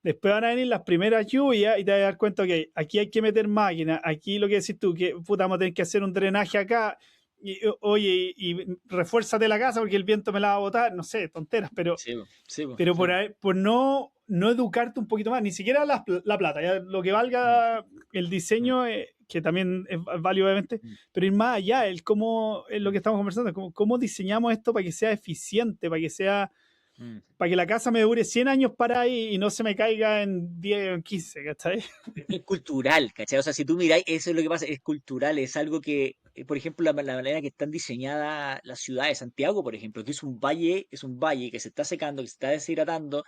después van a venir las primeras lluvias y te vas a dar cuenta que aquí hay que meter máquinas, aquí lo que decís tú, que puta, vamos a tener que hacer un drenaje acá, y, oye, y refuérzate la casa porque el viento me la va a botar, no sé, tonteras, Sí, po, sí, po, pero sí, po. por no no educarte un poquito más, ni siquiera la plata, ya, lo que valga el diseño, que también es válido obviamente, pero ir más allá, el cómo, es lo que estamos conversando, cómo diseñamos esto para que sea eficiente, para que la casa me dure 100 años para ahí y no se me caiga en 10 o en 15, ¿cachai? Es cultural, ¿cachai? O sea, si tú miráis, eso es lo que pasa, es cultural, es algo que, por ejemplo, la manera que están diseñadas las ciudades, Santiago, por ejemplo, que es un valle que se está secando, que se está deshidratando,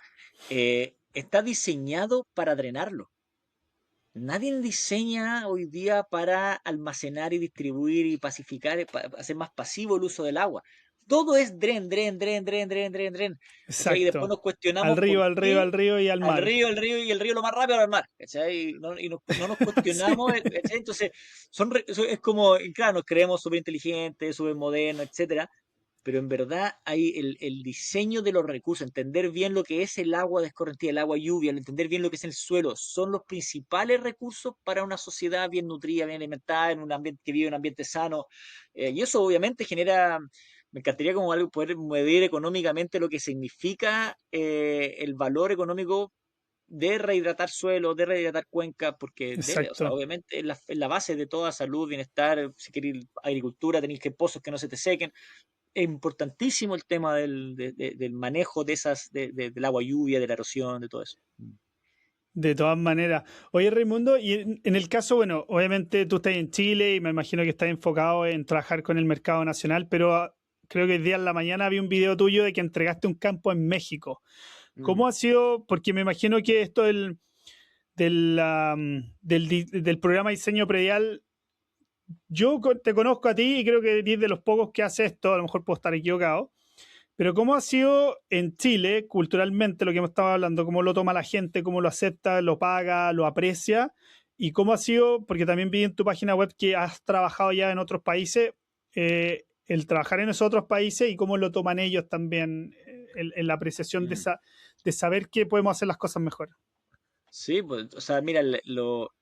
está diseñado para drenarlo. Nadie diseña hoy día para almacenar y distribuir y pacificar, hacer más pasivo el uso del agua. Todo es dren, dren, dren, dren, dren, dren, dren. ¿Cachai? Y después Exacto. nos Al cuestionamos río, por al río, qué al río y al mar. al río y el río lo más rápido al mar. ¿Cachai? Y no nos cuestionamos, Sí. ¿cachai? Entonces, es como, y claro, nos creemos súper inteligentes, súper modernos, etcétera, pero en verdad hay el diseño de los recursos, entender bien lo que es el agua descorrentida, el agua lluvia, entender bien lo que es el suelo, son los principales recursos para una sociedad bien nutrida, bien alimentada, en un ambiente que vive en un ambiente sano. Y eso obviamente genera, me encantaría como algo poder medir económicamente lo que significa el valor económico de rehidratar suelo, de rehidratar cuencas, porque debe, o sea, Exacto. obviamente es la base de toda salud, bienestar, si queréis agricultura, tenéis que pozos que no se te sequen, es importantísimo el tema del manejo de del agua lluvia, de la erosión, de todo eso. De todas maneras. Oye, Raimundo, y en el caso, bueno, obviamente tú estás en Chile y me imagino que estás enfocado en trabajar con el mercado nacional, pero creo que el día en la mañana vi un video tuyo de que entregaste un campo en México. Mm. ¿Cómo ha sido? Porque me imagino que esto del programa Diseño Predial, te conozco a ti y creo que eres de los pocos que hace esto, a lo mejor puedo estar equivocado, pero ¿cómo ha sido en Chile, culturalmente, lo que hemos estado hablando? ¿Cómo lo toma la gente? ¿Cómo lo acepta? ¿Lo paga? ¿Lo aprecia? ¿Y cómo ha sido? Porque también vi en tu página web que has trabajado ya en otros países, el trabajar en esos otros países y cómo lo toman ellos también en la apreciación Mm. de saber que podemos hacer las cosas mejor. Sí, pues, o sea, mira,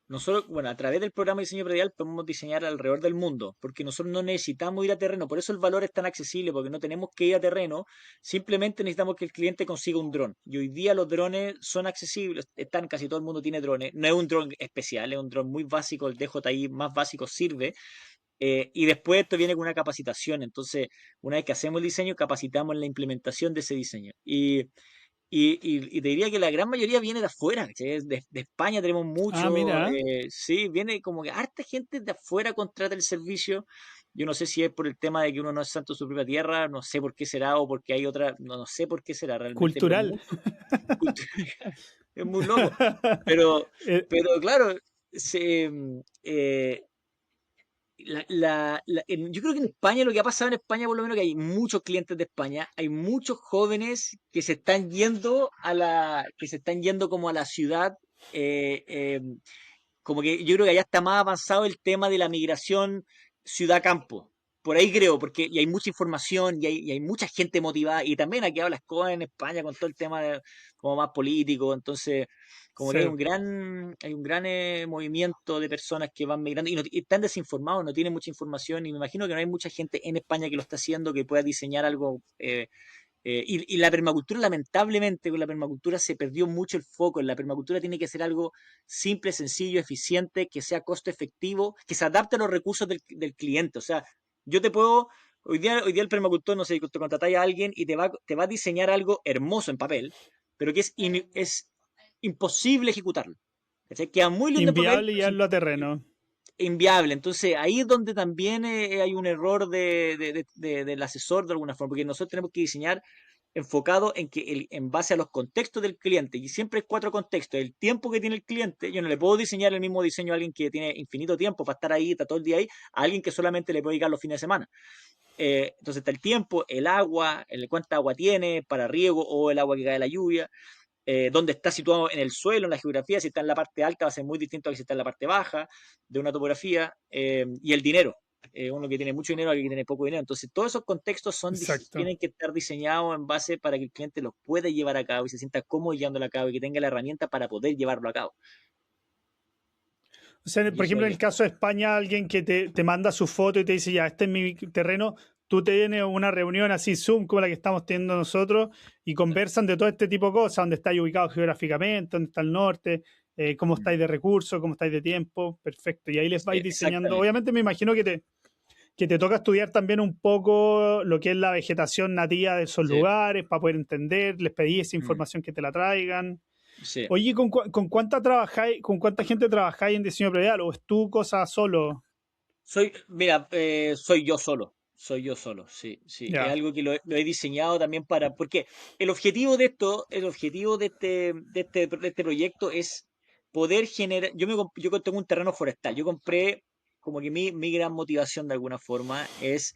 nosotros, bueno, a través del programa de diseño predial podemos diseñar alrededor del mundo, porque nosotros no necesitamos ir a terreno, por eso el valor es tan accesible, porque no tenemos que ir a terreno, simplemente necesitamos que el cliente consiga un dron. Y hoy día los drones son accesibles, están, casi todo el mundo tiene drones, no es un dron especial, es un dron muy básico, el DJI más básico sirve, y después esto viene con una capacitación, entonces, una vez que hacemos el diseño, capacitamos en la implementación de ese diseño. Y te diría que la gran mayoría viene de afuera, ¿cachai? De España tenemos Ah, mucho, mira. sí, viene como que harta gente de afuera contrata el servicio. Yo no sé si es por el tema de que uno no es santo de su propia tierra, no sé por qué será, o porque hay otra, no sé por qué será realmente, pero Cultural. mucho, es muy loco. Pero, Eh, pero claro, yo creo que en España, lo que ha pasado en España, por lo menos, que hay muchos clientes de España, hay muchos jóvenes que se están yendo que se están yendo como a la ciudad, eh, eh, como que yo creo que allá está más avanzado el tema de la migración ciudad-campo. Por ahí creo, porque y hay mucha información y hay mucha gente motivada. Y también aquí habla escoba en España con todo el tema como más político. Entonces, como que sí. hay un gran movimiento de personas que van migrando y están desinformados, no tienen mucha información. Y me imagino que no hay mucha gente en España que lo está haciendo, que pueda diseñar algo. Y la permacultura, lamentablemente, con la permacultura se perdió mucho el foco. La permacultura tiene que ser algo simple, sencillo, eficiente, que sea costo efectivo, que se adapte a los recursos del cliente. O sea, yo te puedo, hoy día el permacultor, no sé, te contratáis a alguien y te va a diseñar algo hermoso en papel, pero que es imposible ejecutarlo. ¿Cachai? Queda muy lindo en papel, Inviable llevarlo a terreno. inviable. Entonces ahí es donde también hay un error del asesor de alguna forma, porque nosotros tenemos que diseñar enfocado en que en base a los contextos del cliente, y siempre hay cuatro contextos, el tiempo que tiene el cliente, yo no le puedo diseñar el mismo diseño a alguien que tiene infinito tiempo para estar ahí, está todo el día ahí, a alguien que solamente le puede dedicar los fines de semana. Entonces está el tiempo, el agua, cuánta agua tiene para riego o el agua que cae de la lluvia, dónde está situado en el suelo, en la geografía, si está en la parte alta va a ser muy distinto a que si está en la parte baja de una topografía, y el dinero. Uno que tiene mucho dinero, alguien que tiene poco dinero. Entonces, todos esos contextos Exacto. tienen que estar diseñados en base para que el cliente los pueda llevar a cabo y se sienta cómodo llevándolo a cabo y que tenga la herramienta para poder llevarlo a cabo. O sea, Y por eso ejemplo, es en el caso de España, alguien que te manda su foto y te dice, ya, este es mi terreno, tú tienes una reunión así Zoom como la que estamos teniendo nosotros y conversan de todo este tipo de cosas, dónde estáis ubicados geográficamente, dónde está el norte, cómo estáis de recursos, cómo estáis de tiempo, perfecto. Y ahí les vais diseñando. Exactamente. Obviamente me imagino que te toca estudiar también un poco lo que es la vegetación nativa de esos Sí. lugares para poder entender, les pedí esa Mm, información que te la traigan. sí. Oye, con cuánta gente trabajáis en diseño predial? ¿O es tú cosa solo? Mira, soy yo solo, sí, sí. Es Ya, algo que lo he diseñado también porque el objetivo de esto, el objetivo de este proyecto es poder generar, yo tengo un terreno forestal, yo compré, como que mi gran motivación de alguna forma es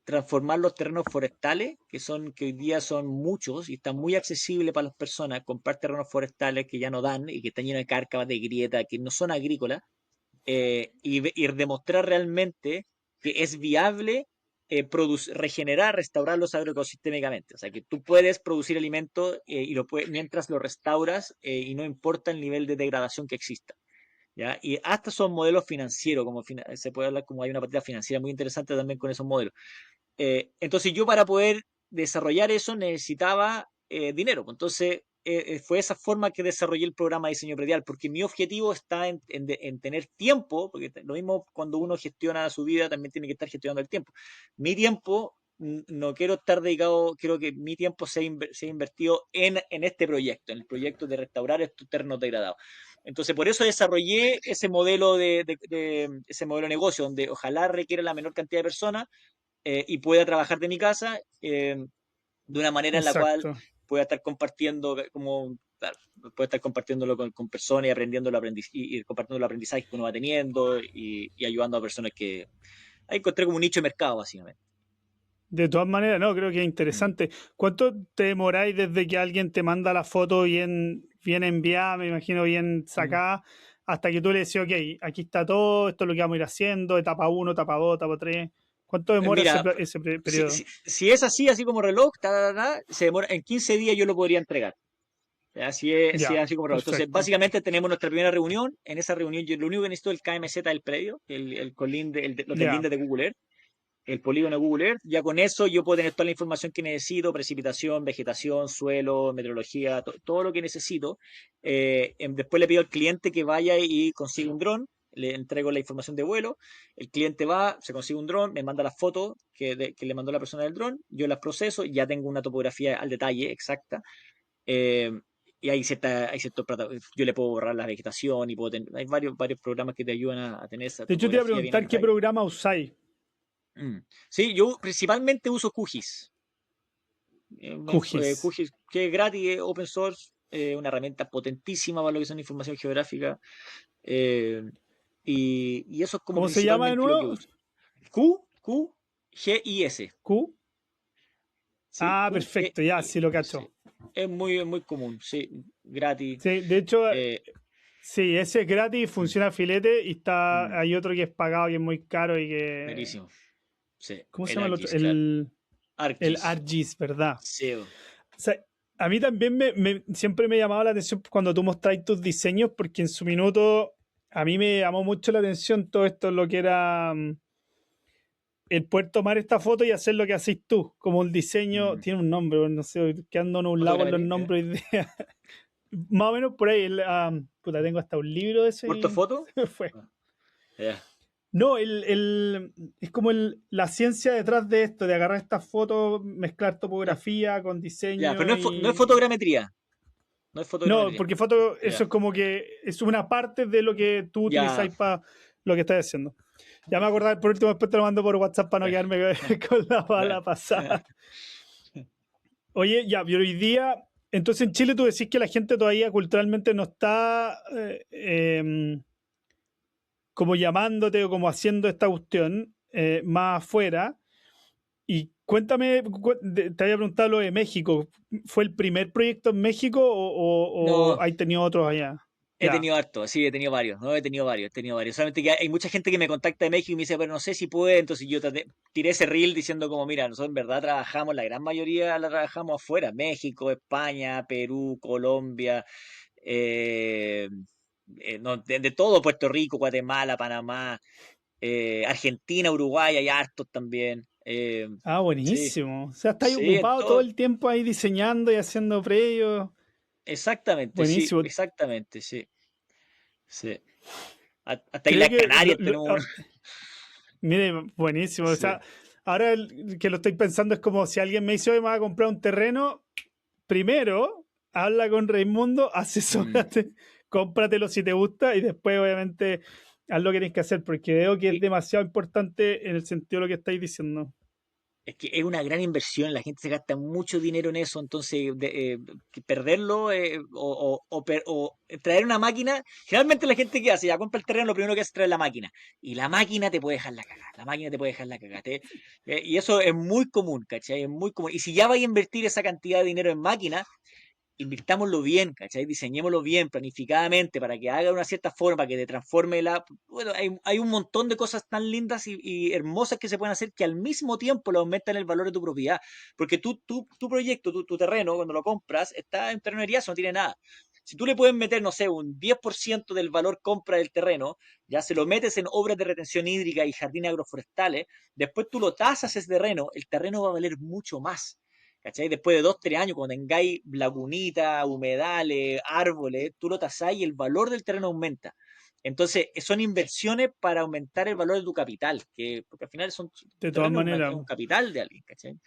transformar los terrenos forestales, que hoy día son muchos y están muy accesibles para las personas, comprar terrenos forestales que ya no dan y que están llenos de cárcavas, de grietas, que no son agrícolas, y demostrar realmente que es viable regenerar, restaurar los agroecosistémicamente. O sea, que tú puedes producir alimentos mientras lo restauras y no importa el nivel de degradación que exista. ¿Ya? Y hasta son modelos financieros, se puede hablar como hay una partida financiera muy interesante también con esos modelos. Entonces yo para poder desarrollar eso necesitaba dinero. Pues. Entonces fue esa forma que desarrollé el programa de diseño predial, porque mi objetivo está en tener tiempo, porque lo mismo cuando uno gestiona su vida, también tiene que estar gestionando el tiempo. Mi tiempo, no quiero estar dedicado, quiero que mi tiempo sea invertido en este proyecto, en el proyecto de restaurar estos terrenos degradados. Entonces, por eso desarrollé ese modelo de negocio, donde ojalá requiera la menor cantidad de personas y pueda trabajar de mi casa de una manera en la cual exacto. pueda estar compartiendo, claro, pueda estar compartiéndolo con personas y compartiendo el aprendizaje que uno va teniendo y ayudando a personas que ahí encontré como un nicho de mercado, básicamente. De todas maneras, no, creo que es Mm, interesante. ¿Cuánto te demoráis desde que alguien te manda la foto bien enviada, me imagino bien mm. sacada, hasta que tú le decís, ok, aquí está todo, esto es lo que vamos a ir haciendo, etapa uno, etapa 2, etapa 3? ¿Cuánto demora ese, Mira, pe- ese pre- periodo? si es así como reloj, se demora, en 15 días yo lo podría entregar. Si es Ya, así como reloj. Entonces, perfecto. básicamente tenemos nuestra primera reunión. En esa reunión, yo lo único que necesito es el KMZ del predio, lo que Ya, linda de Google Earth, el polígono Google Earth. Ya con eso yo puedo tener toda la información que necesito: precipitación, vegetación, suelo, meteorología, todo lo que necesito. Después le pido al cliente que vaya y consiga un dron. Le entrego la información de vuelo. El cliente va, se consigue un dron, me manda las fotos que le mandó la persona del dron. Yo las proceso, ya tengo una topografía al detalle exacta. Eh, y yo le puedo borrar la vegetación y hay varios programas que te ayudan a tener esa de hecho te iba a topografía bien al preguntar qué detalle. programa usáis. Mm. Sí, yo principalmente uso QGIS. QGIS. QGIS, que es gratis, es open source, una herramienta potentísima para lo que son información geográfica. eh, y eso es como ¿Cómo se llama de principalmente lo que nuevo? uso. QGIS. Q. ¿Sí? Ah, perfecto, ya, sí lo Sí. cacho. Es muy común, sí, gratis. Sí, de hecho, eh, sí, ese es gratis, mm, funciona a filete y mm, hay otro que es pagado, que es muy caro y que... Verísimo. Sí, ¿Cómo se el llama el otro? ArcGIS, claro. El ArcGIS. ArcGIS, ¿verdad? SEO. O sea, a mí también siempre me llamaba la atención cuando tú mostráis tus diseños, porque en su minuto a mí me llamó mucho la atención todo esto, lo que era el poder tomar esta foto y hacer lo que hacéis tú, como el diseño, Mm. tiene un nombre, bueno, no sé, quedando en un lago en los Fotogrametría, ¿eh? nombres hoy día. Más o menos por ahí, puta, tengo hasta un libro de ese y ¿Ortofoto? se me fue. Ah, ya. No, es como la ciencia detrás de esto, de agarrar estas fotos, mezclar Ya, topografía con ya, pero diseño no es y... fotogrametría. No es No, fotogrametría. porque foto, eso Ya, es como que es una parte de lo que tú ya. utilizáis para lo que estás haciendo. Ya me acordaba, por último, después te lo mando por WhatsApp para no Ya, quedarme con la ya. bala pasada. Oye, ya, pero hoy día, entonces en Chile tú decís que la gente todavía culturalmente no está como llamándote o como haciendo esta cuestión más afuera. Y cuéntame, te había preguntado lo de México. ¿Fue el primer proyecto en México o No, hay tenido otros allá? he Ya, tenido harto, sí, he tenido varios, ¿no? He tenido varios. Solamente que hay mucha gente que me contacta de México y me dice, pero no sé si puede. Entonces yo tiré ese reel diciendo como, mira, nosotros en verdad trabajamos, la gran mayoría la trabajamos afuera: México, España, Perú, Colombia, eh, no, de todo, Puerto Rico, Guatemala, Panamá, Argentina, Uruguay, hay hartos también. Ah, Sí, buenísimo. O sea, estáis sí, en ocupado todo todo, el tiempo ahí diseñando y haciendo previews. exactamente, sí, Buenísimo. exactamente, sí, sí. Hasta Creo Islas que, Canarias tenemos uno. mire, buenísimo. O Sí. sea, ahora que lo estoy pensando es como si alguien me dice, hoy me va a comprar un terreno, primero habla con Raimundo, Mm. asesórate, cómpratelo si te gusta y después obviamente haz lo que tienes que hacer porque veo que es Y demasiado importante en el sentido de lo que estáis diciendo. es que es una gran inversión, la gente se gasta mucho dinero en eso, entonces que perderlo o traer una máquina, generalmente la gente que hace, ya compra el terreno, lo primero que hace es traer la máquina, y la máquina te puede dejar la cagada, la máquina te puede dejar la cagada, y eso es muy común, ¿cachai? Es muy común, y si ya vais a invertir esa cantidad de dinero en máquina, invirtámoslo bien, ¿cachai? Diseñémoslo bien, planificadamente, para que haga de una cierta forma, que te transforme la... Bueno, hay un montón de cosas tan lindas y hermosas que se pueden hacer que al mismo tiempo le aumentan el valor de tu propiedad. Porque tu proyecto, tu terreno, cuando lo compras, está en terreno heriazo, no tiene nada. Si tú le puedes meter, no sé, un 10% del valor compra del terreno, ya se lo metes en obras de retención hídrica y jardines agroforestales, después tú lo tasas ese terreno, el terreno va a valer mucho más. ¿Cachai? Después de 2, 3 años, cuando tengáis lagunita, humedales, árboles, tú lo tasáis y el valor del terreno aumenta. Entonces, son inversiones para aumentar el valor de tu capital, porque al final De tu todas terreno maneras. es un capital de alguien, ¿cachai?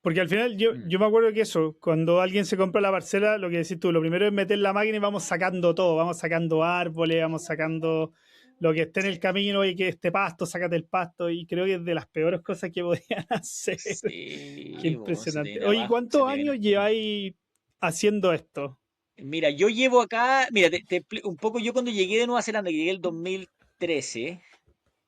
Porque al final yo, Mm. yo me acuerdo que eso, cuando alguien se compra la parcela, lo que decís tú, lo primero es meter la máquina y vamos sacando todo, vamos sacando árboles, vamos sacando lo que esté en el Sí, camino y que este pasto, sácate el pasto y creo que es de las peores cosas que podían hacer. Qué sí, vos, se te impresionante. viene Oye, abajo, se ¿cuántos te viene. años lleváis haciendo esto? Mira, yo llevo acá, mira, un poco yo cuando llegué de Nueva Zelanda, que llegué el 2013,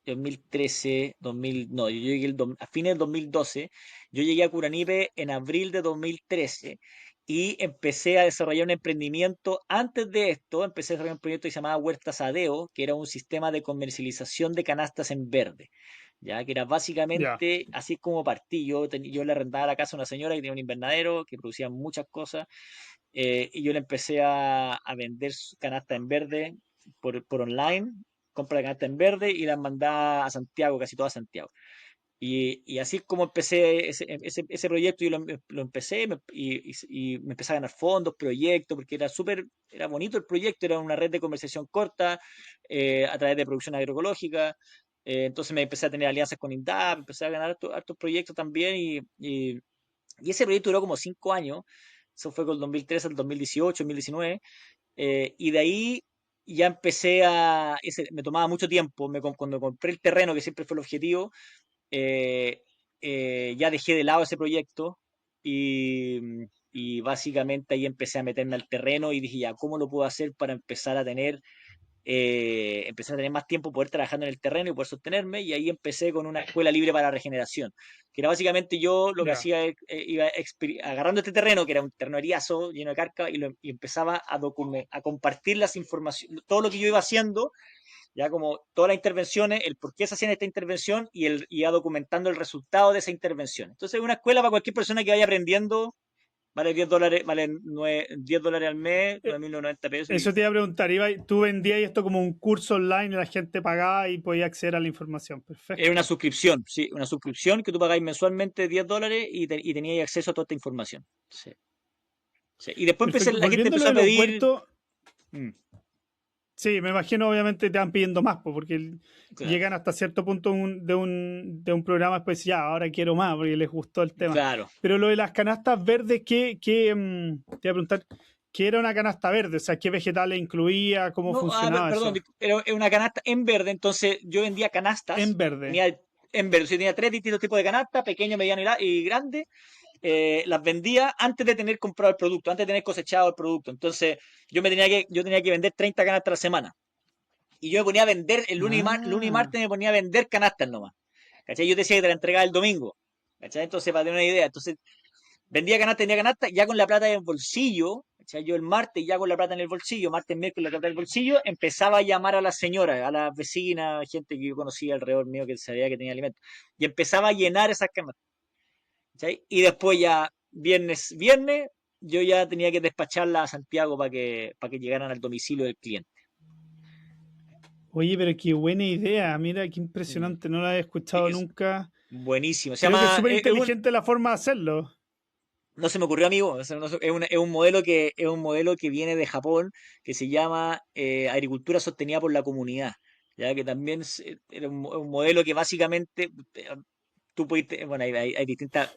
2013, 2000, no, yo llegué a fines del 2012, yo llegué a Curanipe en abril de 2013 y empecé a desarrollar un emprendimiento. Antes de esto, empecé a desarrollar un proyecto que se llamaba Huertas Adeo, que era un sistema de comercialización de canastas en verde, ya que era Ya. básicamente así como partí. Yo le arrendaba la casa a una señora que tenía un invernadero, que producía muchas cosas, y yo le empecé a vender canasta en verde por online, compra la canasta en verde y las mandaba a Santiago, casi toda Santiago. Y así es como empecé ese proyecto, yo lo empecé y me empecé a ganar fondos, proyectos, porque era bonito el proyecto, era una red de conversación corta a través de producción agroecológica. Entonces me empecé a tener alianzas con INDAP, empecé a ganar hartos proyectos también y ese proyecto duró como 5 años. Eso fue con el 2013 al 2018, 2019. Y de ahí ya me tomaba mucho tiempo. Cuando compré el terreno, que siempre fue el objetivo, eh, ya dejé de lado ese proyecto y, y básicamente ahí empecé a meterme al terreno y dije, ya, ¿cómo lo puedo hacer para empecé a tener más tiempo poder trabajando en el terreno y poder sostenerme? Y ahí empecé con una escuela libre para la regeneración, que era básicamente yo lo que Ya. hacía, iba agarrando este terreno, que era un terreno eriazo, lleno de carca, y empezaba a compartir las informaciones, todo lo que yo iba haciendo, ya como todas las intervenciones, el por qué se hacían esta intervención y iba documentando el resultado de esa intervención. Entonces, es una escuela para cualquier persona que vaya aprendiendo. Vale $10, vale $10 al mes, Eh, 9.090 pesos. Eso te iba a preguntar, tú vendías esto como un curso online y la gente pagaba y podía acceder a la información. Era una Perfecto. suscripción, sí, una suscripción que tú pagáis mensualmente $10 y teníais acceso a toda esta información. Sí, sí. Y después Perfecto. la gente Volviendo a lo empezó de a los pedir. huertos, mm, sí, me imagino obviamente te van pidiendo más, porque claro, llegan hasta cierto punto de un programa después ya, ahora quiero más, porque les gustó el tema. claro. Pero lo de las canastas verdes, te iba a preguntar, ¿qué era una canasta verde? O sea, ¿qué vegetales incluía? ¿Cómo No, funcionaba perdón, eso? era una canasta en verde, entonces yo vendía En canastas, verde. tenía en verde, o sea, tenía 3 distintos tipos de canastas, pequeño, mediano y grande. Las vendía antes de tener comprado el producto, antes de tener cosechado el producto. Entonces, yo tenía que vender 30 canastas a la semana. Y yo me ponía a vender, lunes y Ah, martes me ponía a vender canastas nomás. ¿Cachai? Yo decía que te la entregaba el domingo. ¿Cachai? Entonces, para tener una idea. Entonces, vendía canasta, ya con la plata en el bolsillo. ¿Cachai? Yo el martes, ya con la plata en el bolsillo, martes, miércoles, la plata en el bolsillo, empezaba a llamar a las señoras, a las vecinas, gente que yo conocía alrededor mío que sabía que tenía alimento. Y empezaba a llenar esas canastas. ¿Cachai? Y después ya, viernes, yo ya tenía que despacharla a Santiago para que llegaran al domicilio del cliente. Oye, pero qué buena idea. Mira, qué Mm. impresionante. No la había Sí, escuchado es nunca. buenísimo. Se Creo que es llama, súper inteligente la forma de hacerlo. no se me ocurrió, amigo. Es un modelo que viene de Japón, que se llama agricultura sostenida por la comunidad. Ya que también era un modelo que básicamente tú puedes, bueno, hay distintas.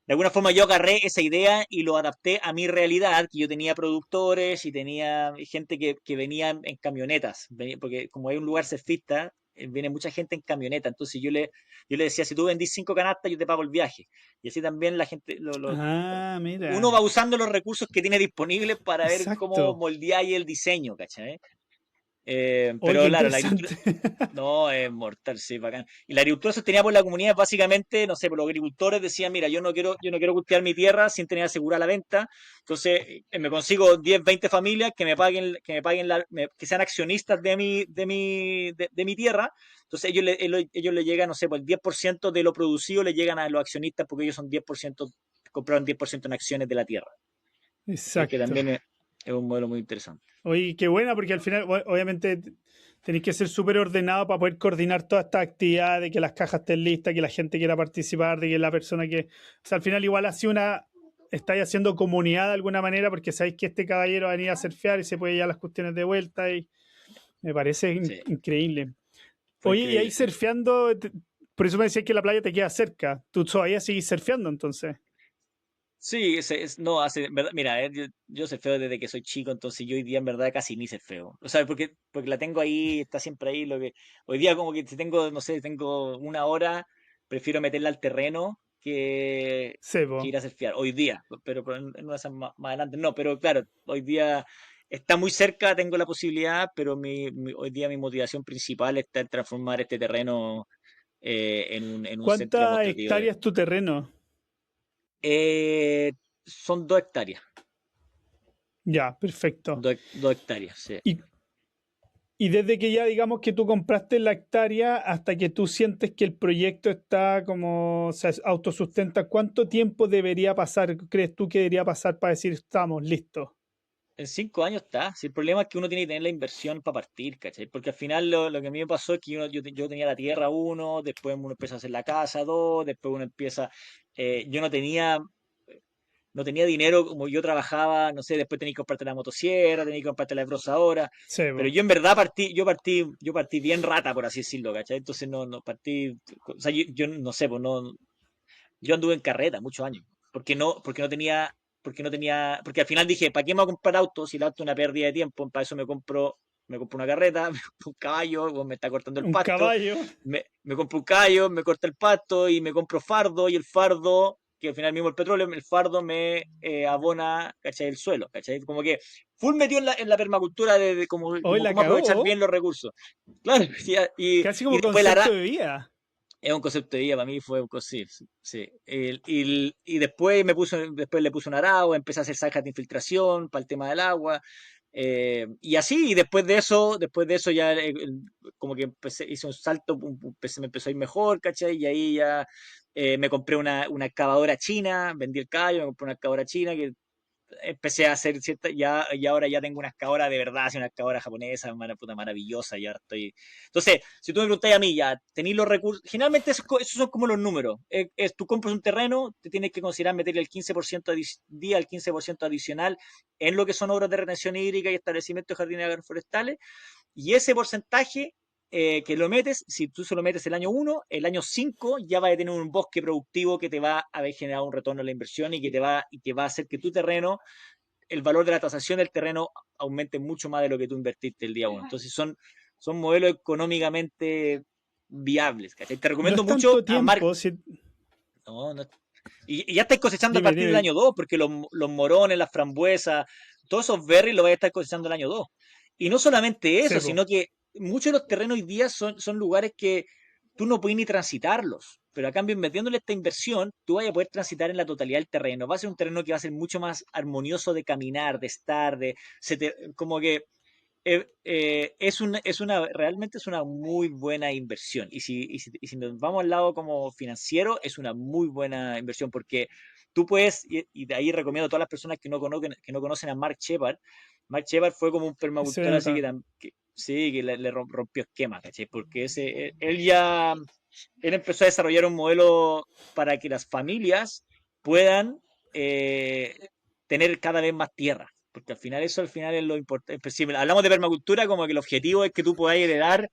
De alguna forma yo agarré esa idea y lo adapté a mi realidad, que yo tenía productores y tenía gente que venía en camionetas, porque como hay un lugar surfista, viene mucha gente en camioneta, entonces yo le decía, si tú vendís 5 canastas, yo te pago el viaje. Y así también la gente, Ah, uno mira. va usando los recursos que tiene disponibles para ver cómo Exacto. moldear el diseño, ¿cachai? Oye, Pero qué claro, la agricultura, interesante. no, es mortal, sí, bacán. Y la agricultura sostenida por la comunidad es básicamente, no sé, por los agricultores decían, mira, yo no quiero cultivar mi tierra sin tener asegurada la venta. Entonces, me consigo 10 20 familias que sean accionistas de mi tierra. Entonces, ellos le llegan, no sé, pues el 10% de lo producido le llegan a los accionistas porque ellos son 10%, compraron 10% en acciones de la tierra. Que Exacto. también es un modelo muy interesante. Oye, qué buena, porque al final, obviamente, tenéis que ser súper ordenado para poder coordinar todas estas actividades, de que las cajas estén listas, que la gente quiera participar, de que la persona que. O sea, al final, igual así estáis haciendo comunidad de alguna manera, porque sabéis que este caballero va a venir a surfear y se puede llevar las cuestiones de vuelta, y me parece Sí, increíble. fue Oye, y ahí increíble, sí. surfeando, por eso me decías que la playa te queda cerca. ¿Tú todavía seguís surfeando entonces? Sí, no, en verdad, mira, yo surfeo desde que soy chico, entonces yo hoy día en verdad casi ni surfeo. O sea, porque la tengo ahí, está siempre ahí. Hoy día como que si tengo, no sé, tengo una hora, prefiero meterla al terreno que Sebo. ir a surfear. Hoy día, pero en una más adelante no, pero claro, hoy día está muy cerca, tengo la posibilidad, pero hoy día mi motivación principal está en transformar este terreno en un centro ¿Cuántas demostrativo hectáreas tu terreno? eh, son 2 hectáreas. Ya, perfecto. 2 hectáreas, sí. ¿Y Y desde que ya digamos que tú compraste la hectárea hasta que tú sientes que el proyecto está como se autosustenta, ¿cuánto tiempo debería pasar, crees tú que debería pasar para decir estamos listos? En 5 años está. Si el problema es que uno tiene que tener la inversión para partir, ¿cachai? Porque al final lo que a mí me pasó es que yo tenía la tierra uno, después uno empieza a hacer la casa dos, después uno empieza. Yo no tenía dinero como yo trabajaba, no sé, después tenía que comprarte la motosierra, tenía que comprarte la brosadora. Pero Sebo. yo en verdad yo partí bien rata, por así decirlo, ¿cachai? Entonces no partí. O sea, yo no sé, pues no. Yo anduve en carreta muchos años, porque al final dije, ¿para qué me voy a comprar auto si el auto es una pérdida de tiempo? Para eso me compro una carreta, me compro un caballo, pues, me está cortando el Un pasto, caballo, me compro un caballo, me corta el pasto y me compro fardo, y el fardo, que al final mismo el petróleo, el fardo me abona, ¿cachai? El suelo, ¿cachai? Como que full metido en la permacultura de hoy como la cómo aprovechar cagó, bien los recursos. Claro, sí, casi y como después la concepto ara, de vida. es un concepto de vida, para mí fue un concepto, sí, sí. Y después le puse un arado, empecé a hacer zanjas de infiltración para el tema del agua, y así, y después de eso ya como que hice un salto, me empezó a ir mejor, ¿cachai? Y ahí ya me compré una excavadora china, vendí el callo, me compré una excavadora china que empecé a hacer cierta, ya, y ahora ya tengo una excavadora de verdad, así una excavadora japonesa, puta maravillosa, y ahora estoy. Entonces, si tú me preguntas a mí, ya, tenéis los recursos, generalmente esos son como los números. Tú compras un terreno, te tienes que considerar meterle el 15% día, el 15% adicional en lo que son obras de retención hídrica y establecimientos de jardines agroforestales, y ese porcentaje que lo metes, si tú se lo metes el año 1, el año 5 ya va a tener un bosque productivo que te va a haber generado un retorno a la inversión y que va a hacer que tu terreno, el valor de la tasación del terreno aumente mucho más de lo que tú invertiste el día 1. Entonces son modelos económicamente viables, ¿cachai? Te No recomiendo es mucho tanto a Mark. tiempo, No, no. Y ya estáis cosechando a dime, partir del dime, año 2 porque los morones, las frambuesas, todos esos berries los vais a estar cosechando el año 2. Y no solamente eso, Sebo. sino que muchos de los terrenos hoy día son lugares que tú no puedes ni transitarlos. Pero a cambio, metiéndole esta inversión, tú vas a poder transitar en la totalidad del terreno. Va a ser un terreno que va a ser mucho más armonioso de caminar, de estar, como que realmente es una muy buena inversión. Y si nos vamos al lado como financiero, es una muy buena inversión porque tú puedes, y de ahí recomiendo a todas las personas que no conocen a Mark Shepard. Mark Shepard fue como un Eso voy a permacultor así anotar. sí, que le rompió esquemas, ¿cachai? Porque él empezó a desarrollar un modelo para que las familias puedan eh, tener cada vez más tierra. Porque al final es lo importante. Si hablamos de permacultura, como que el objetivo es que tú puedas heredar,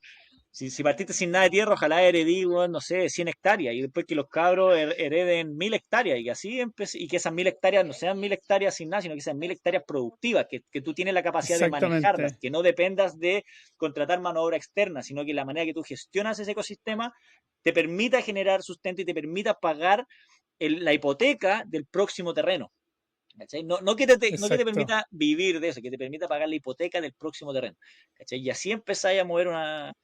si partiste sin nada de tierra, ojalá heredí, bueno, no sé, 100 hectáreas, y después que los cabros hereden 1000 hectáreas, y así y que esas 1000 hectáreas no sean 1000 hectáreas sin nada, sino que sean 1000 hectáreas productivas, que tú tienes la capacidad de manejarlas, Exactamente. que no dependas de contratar mano de obra externa, sino que la manera que tú gestionas ese ecosistema te permita generar sustento y te permita pagar la hipoteca del próximo terreno. ¿Cachai? No que te Exacto. permita vivir de eso, que te permita pagar la hipoteca del próximo terreno. ¿Cachai? Y así empezáis a mover una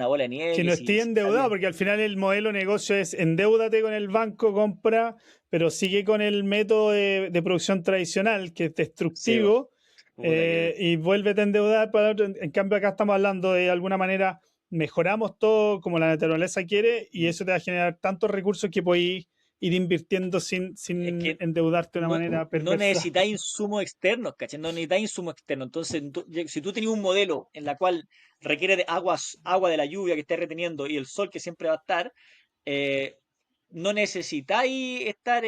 bola de nieve Que que no si, esté si está endeudado, bien. porque al final el modelo de negocio es endeúdate con el banco, compra, pero sigue con el método de producción tradicional, que es Sí, bo, destructivo, puta que. y vuélvete a endeudar para otro. En cambio, acá estamos hablando de alguna manera, mejoramos todo como la naturaleza quiere, y mm, eso te va a generar tantos recursos que podéis ir invirtiendo sin, Es sin que endeudarte de una no, manera no perversa. necesitáis insumos externos, ¿cachai? No necesitáis insumos externos. Entonces, si tú tenías un modelo en la cual requiere de agua de la lluvia que esté reteniendo y el sol que siempre va a estar, eh, no necesitáis estar,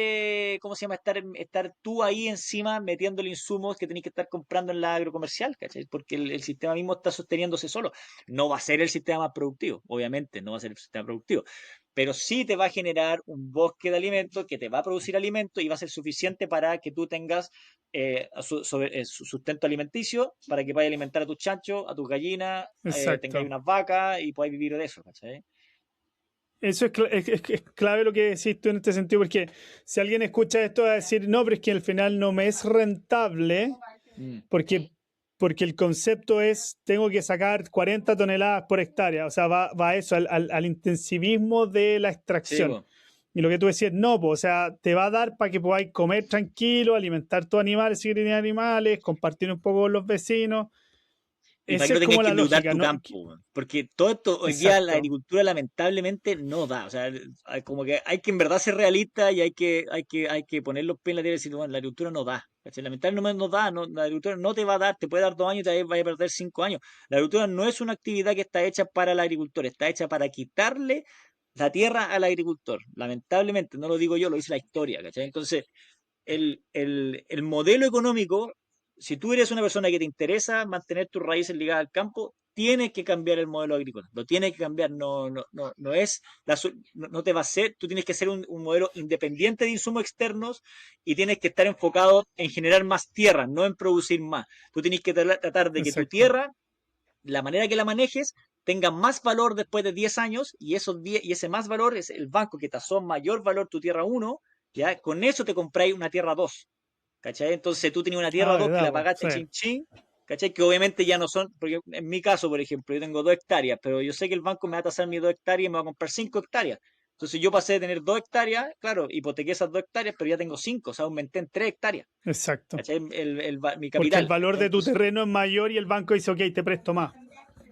¿cómo se llama? Estar tú ahí encima metiéndole insumos que tenéis que estar comprando en la agrocomercial, ¿cachai? Porque el sistema mismo está sosteniéndose solo. No va a ser el sistema más productivo, obviamente, no va a ser el sistema productivo, pero sí te va a generar un bosque de alimentos que te va a producir alimentos y va a ser suficiente para que tú tengas sustento alimenticio, para que puedas alimentar a tus chanchos, a tus gallinas, tengáis Exacto. unas vacas y podáis vivir de eso, ¿cachai? Eso es clave lo que decís tú en este sentido, porque si alguien escucha esto va a decir, no, pero es que al final no me es rentable, Mm. porque, porque el concepto es, tengo que sacar 40 toneladas por hectárea, o sea, va a eso, al intensivismo de la Sí, extracción. po. Y lo que tú decías, no, pues, o sea, te va a dar para que podáis comer tranquilo, alimentar tus animales, si queréis animales, compartir un poco con los vecinos. Y para que Esa no es tengáis como que la endeudar lógica, tu ¿no? campo, weón. Porque todo esto, hoy día la Exacto, agricultura lamentablemente no da. O sea, como que hay que en verdad ser realista y hay que poner los pies en la tierra y decir, bueno, la agricultura no da. ¿Cachai? Lamentablemente no da, la agricultura no te va a dar, te puede dar 2 años y te vaya a perder 5 años. La agricultura no es una actividad que está hecha para el agricultor, está hecha para quitarle la tierra al agricultor. Lamentablemente, no lo digo yo, lo dice la historia, ¿cachai? Entonces, el modelo económico, si tú eres una persona que te interesa mantener tus raíces ligadas al campo, tienes que cambiar el modelo agrícola. Lo tienes que cambiar. No es no te va a ser, tú tienes que ser un modelo independiente de insumos externos y tienes que estar enfocado en generar más tierra, no en producir más. Tú tienes que tratar de que tu exacto. tierra, la manera que la manejes, tenga más valor después de 10 años y ese más valor es el banco que tasó mayor valor tu tierra uno, ¿ya? Con eso te compráis una tierra 2, ¿cachai? Entonces tú tenías una tierra Ah, 2 que verdad, la po, pagaste sí, chin chin, ¿cachai? Que obviamente ya no son, porque en mi caso, por ejemplo, yo tengo 2 hectáreas, pero yo sé que el banco me va a tasar mis 2 hectáreas y me va a comprar 5 hectáreas. Entonces yo pasé de tener 2 hectáreas, claro, hipotequé esas 2 hectáreas, pero ya tengo 5, o sea, aumenté en 3 hectáreas, exacto. ¿cachai? Mi Porque el capital, valor ¿cachai? de tu Entonces, terreno es mayor y el banco dice, ok, te presto más.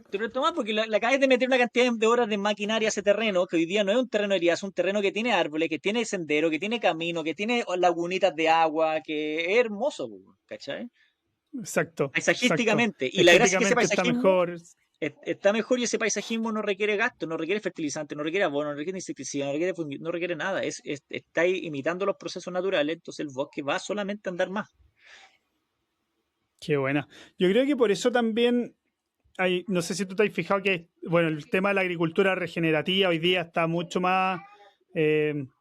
te lo tomas porque le acabas de meter una cantidad de horas de maquinaria a ese terreno, que hoy día no es un terreno de es un terreno que tiene árboles, que tiene sendero, que tiene camino, que tiene lagunitas de agua, que es hermoso, ¿cachai? Exacto, exacto. Paisajísticamente. Y la gracia es que ese Estéticamente está paisajismo mejor. está mejor y ese paisajismo no requiere gasto, no requiere fertilizante, no requiere abono, no requiere insecticida, no requiere nada. Está ahí imitando los procesos naturales, entonces el bosque va solamente a andar más. Qué buena. Yo creo que por eso también hay, no sé si tú te has fijado que, bueno, el tema de la agricultura regenerativa hoy día está mucho más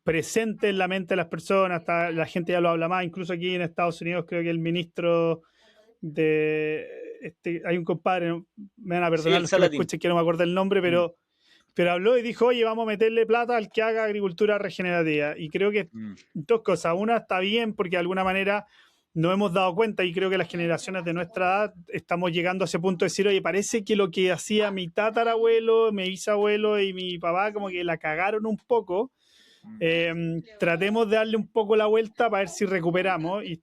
presente en la mente de las personas, la gente ya lo habla más, incluso aquí en Estados Unidos creo que el ministro de, hay un compadre, me van a Sí, perdonar el los que me Saladín. escuchen que no me acuerdo el nombre, Mm, pero habló y dijo, oye, vamos a meterle plata al que haga agricultura regenerativa. Y creo que mm, dos cosas. Una, está bien porque de alguna manera no hemos dado cuenta y creo que las generaciones de nuestra edad estamos llegando a ese punto de decir, oye, parece que lo que hacía mi tatarabuelo, mi bisabuelo y mi papá como que la cagaron un poco. mm. Tratemos de darle un poco la vuelta para ver si recuperamos. Y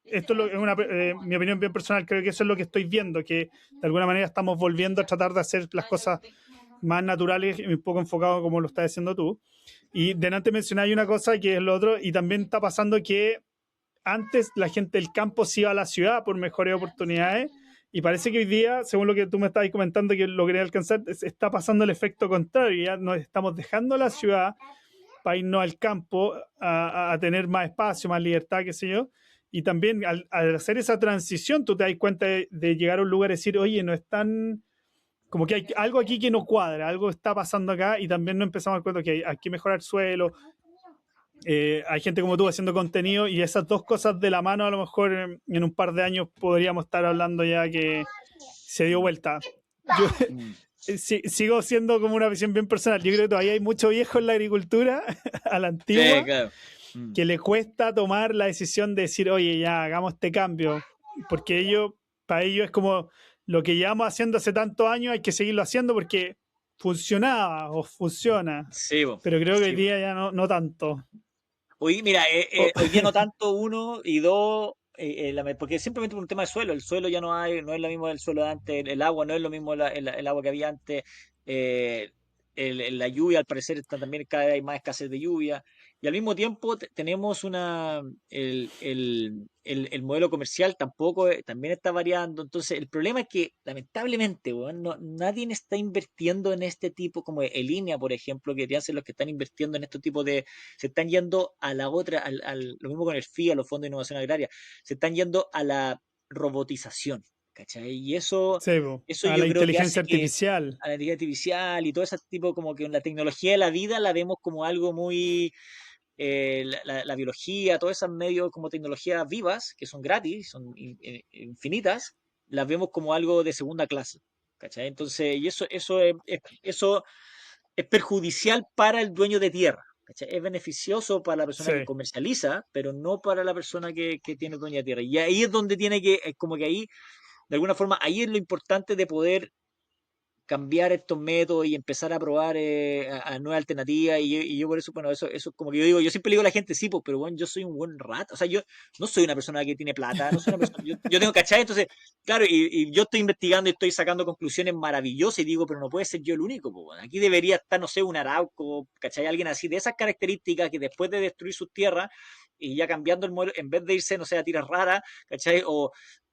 esto es, mi opinión bien personal, creo que eso es lo que estoy viendo, que de alguna manera estamos volviendo a tratar de hacer las cosas más naturales y un poco enfocado como lo estás haciendo tú. Y delante mencionáis una cosa que es lo otro, y también está pasando que antes la gente del campo se iba a la ciudad por mejores oportunidades, y parece que hoy día, según lo que tú me estabas comentando que lo quería alcanzar, está pasando el efecto contrario, ya nos estamos dejando la ciudad para irnos al campo a tener más espacio, más libertad, qué sé yo. Y también al hacer esa transición, tú te das cuenta de llegar a un lugar y decir, oye, no están, como que hay algo aquí que no cuadra, algo está pasando acá, y también nos empezamos a dar cuenta que hay que mejorar el suelo. Hay gente como tú haciendo contenido, y esas dos cosas de la mano a lo mejor en un par de años podríamos estar hablando ya que se dio vuelta. Yo sigo siendo como una visión bien personal. Yo creo que todavía hay mucho viejo en la agricultura a la Sí, antigua claro. que le cuesta tomar la decisión de decir, oye, ya hagamos este cambio, porque para ellos es como lo que llevamos haciendo hace tantos años, hay que seguirlo haciendo porque funcionaba o funciona, Sí, bo, pero creo que hoy sí, bo. día ya no tanto. Hoy, mira, Oh, hoy día no tanto uno y dos, porque simplemente por un tema de suelo, el suelo ya no hay, no es lo mismo del suelo de antes, el agua no es lo mismo el agua que había antes, eh, la lluvia al parecer está también cada vez hay más escasez de lluvia, y al mismo tiempo tenemos el modelo comercial tampoco, también está variando, entonces el problema es que lamentablemente, weón, nadie está invirtiendo en este tipo, como en línea, por ejemplo, que deberían ser los que están invirtiendo en este tipo de se están yendo a la otra, lo mismo con el FIA, los fondos de innovación agraria, se están yendo a la robotización, ¿cachai? Y sí, eso a yo la creo que inteligencia hace que artificial. a la inteligencia artificial y todo ese tipo, como que la tecnología de la vida la vemos como algo muy, la biología, todos esos medios como tecnologías vivas, que son gratis, son infinitas, las vemos como algo de segunda clase, ¿cachai? Entonces, y eso es perjudicial para el dueño de tierra. ¿Cachai? Es beneficioso para la persona que Sí, comercializa, pero no para la persona que tiene dueño de tierra. Y ahí es donde tiene que, es como que ahí, de alguna forma, ahí es lo importante de poder cambiar estos métodos y empezar a probar a nuevas alternativas. Y yo por eso, bueno, eso es como que yo digo, yo siempre le digo a la gente, sí, pues, pero bueno, yo soy un buen rato. O sea, yo no soy una persona que tiene plata, no soy una persona, yo tengo cachai, entonces, claro, y yo estoy investigando y estoy sacando conclusiones maravillosas y digo, pero no puede ser yo el único, pues, bueno. Aquí debería estar, no sé, un arauco, cachai, alguien así de esas características que después de destruir sus tierras y ya cambiando el modelo, en vez de irse, no sé, a tiras raras, ¿cachai?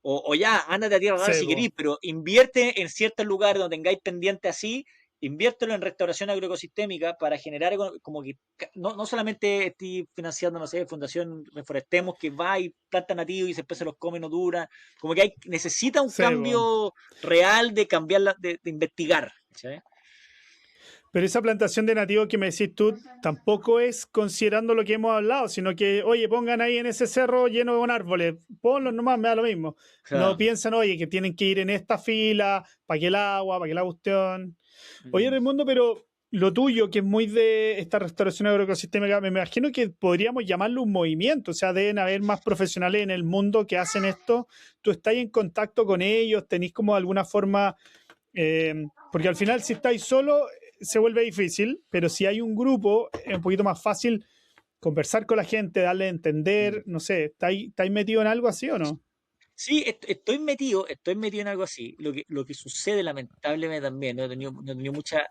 O ya, ándate a tierra rara sí, si querís, pero invierte en ciertos lugares donde tengáis pendiente así, inviértelo en restauración agroecosistémica para generar como que no solamente estoy financiando, no sé, Fundación Reforestemos, que va y planta nativos y después se los come, no dura, como que necesita un sí, cambio real de cambiar, de investigar. ¿Sí? pero esa plantación de nativos que me decís tú tampoco es considerando lo que hemos hablado, sino que, oye, pongan ahí en ese cerro lleno de árboles, ponlos nomás, me da lo mismo. No Claro. piensan, oye, que tienen que ir en esta fila, para que el agua, para que la cuestión. Oye, Mm. Raimundo, pero lo tuyo, que es muy de esta restauración agroecosistémica, me imagino que podríamos llamarlo un movimiento, o sea, deben haber más profesionales en el mundo que hacen esto. ¿Tú estás en contacto con ellos? ¿Tenéis como de alguna forma porque al final si estáis solo se vuelve difícil, pero si hay un grupo es un poquito más fácil conversar con la gente, darle a entender, Mm. no sé, ¿estáis metido en algo así o no? Sí, estoy metido en algo así. Lo que sucede lamentablemente también, no he tenido mucha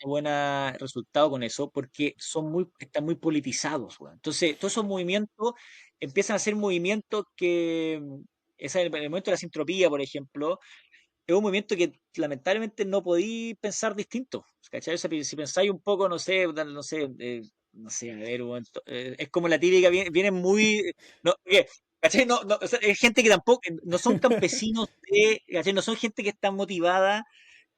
buena resultado con eso, porque están muy politizados, weón. Entonces, todos esos movimientos empiezan a ser movimientos que, el movimiento de la sintropía, por ejemplo, es un movimiento que lamentablemente no podí pensar distinto. ¿Cachai? O sea, si pensáis un poco, no sé, no sé, a ver, weón, es como la típica, viene muy, no, ¿cachai? No, o sea, es gente que tampoco, no son campesinos ¿cachai? No son gente que está motivada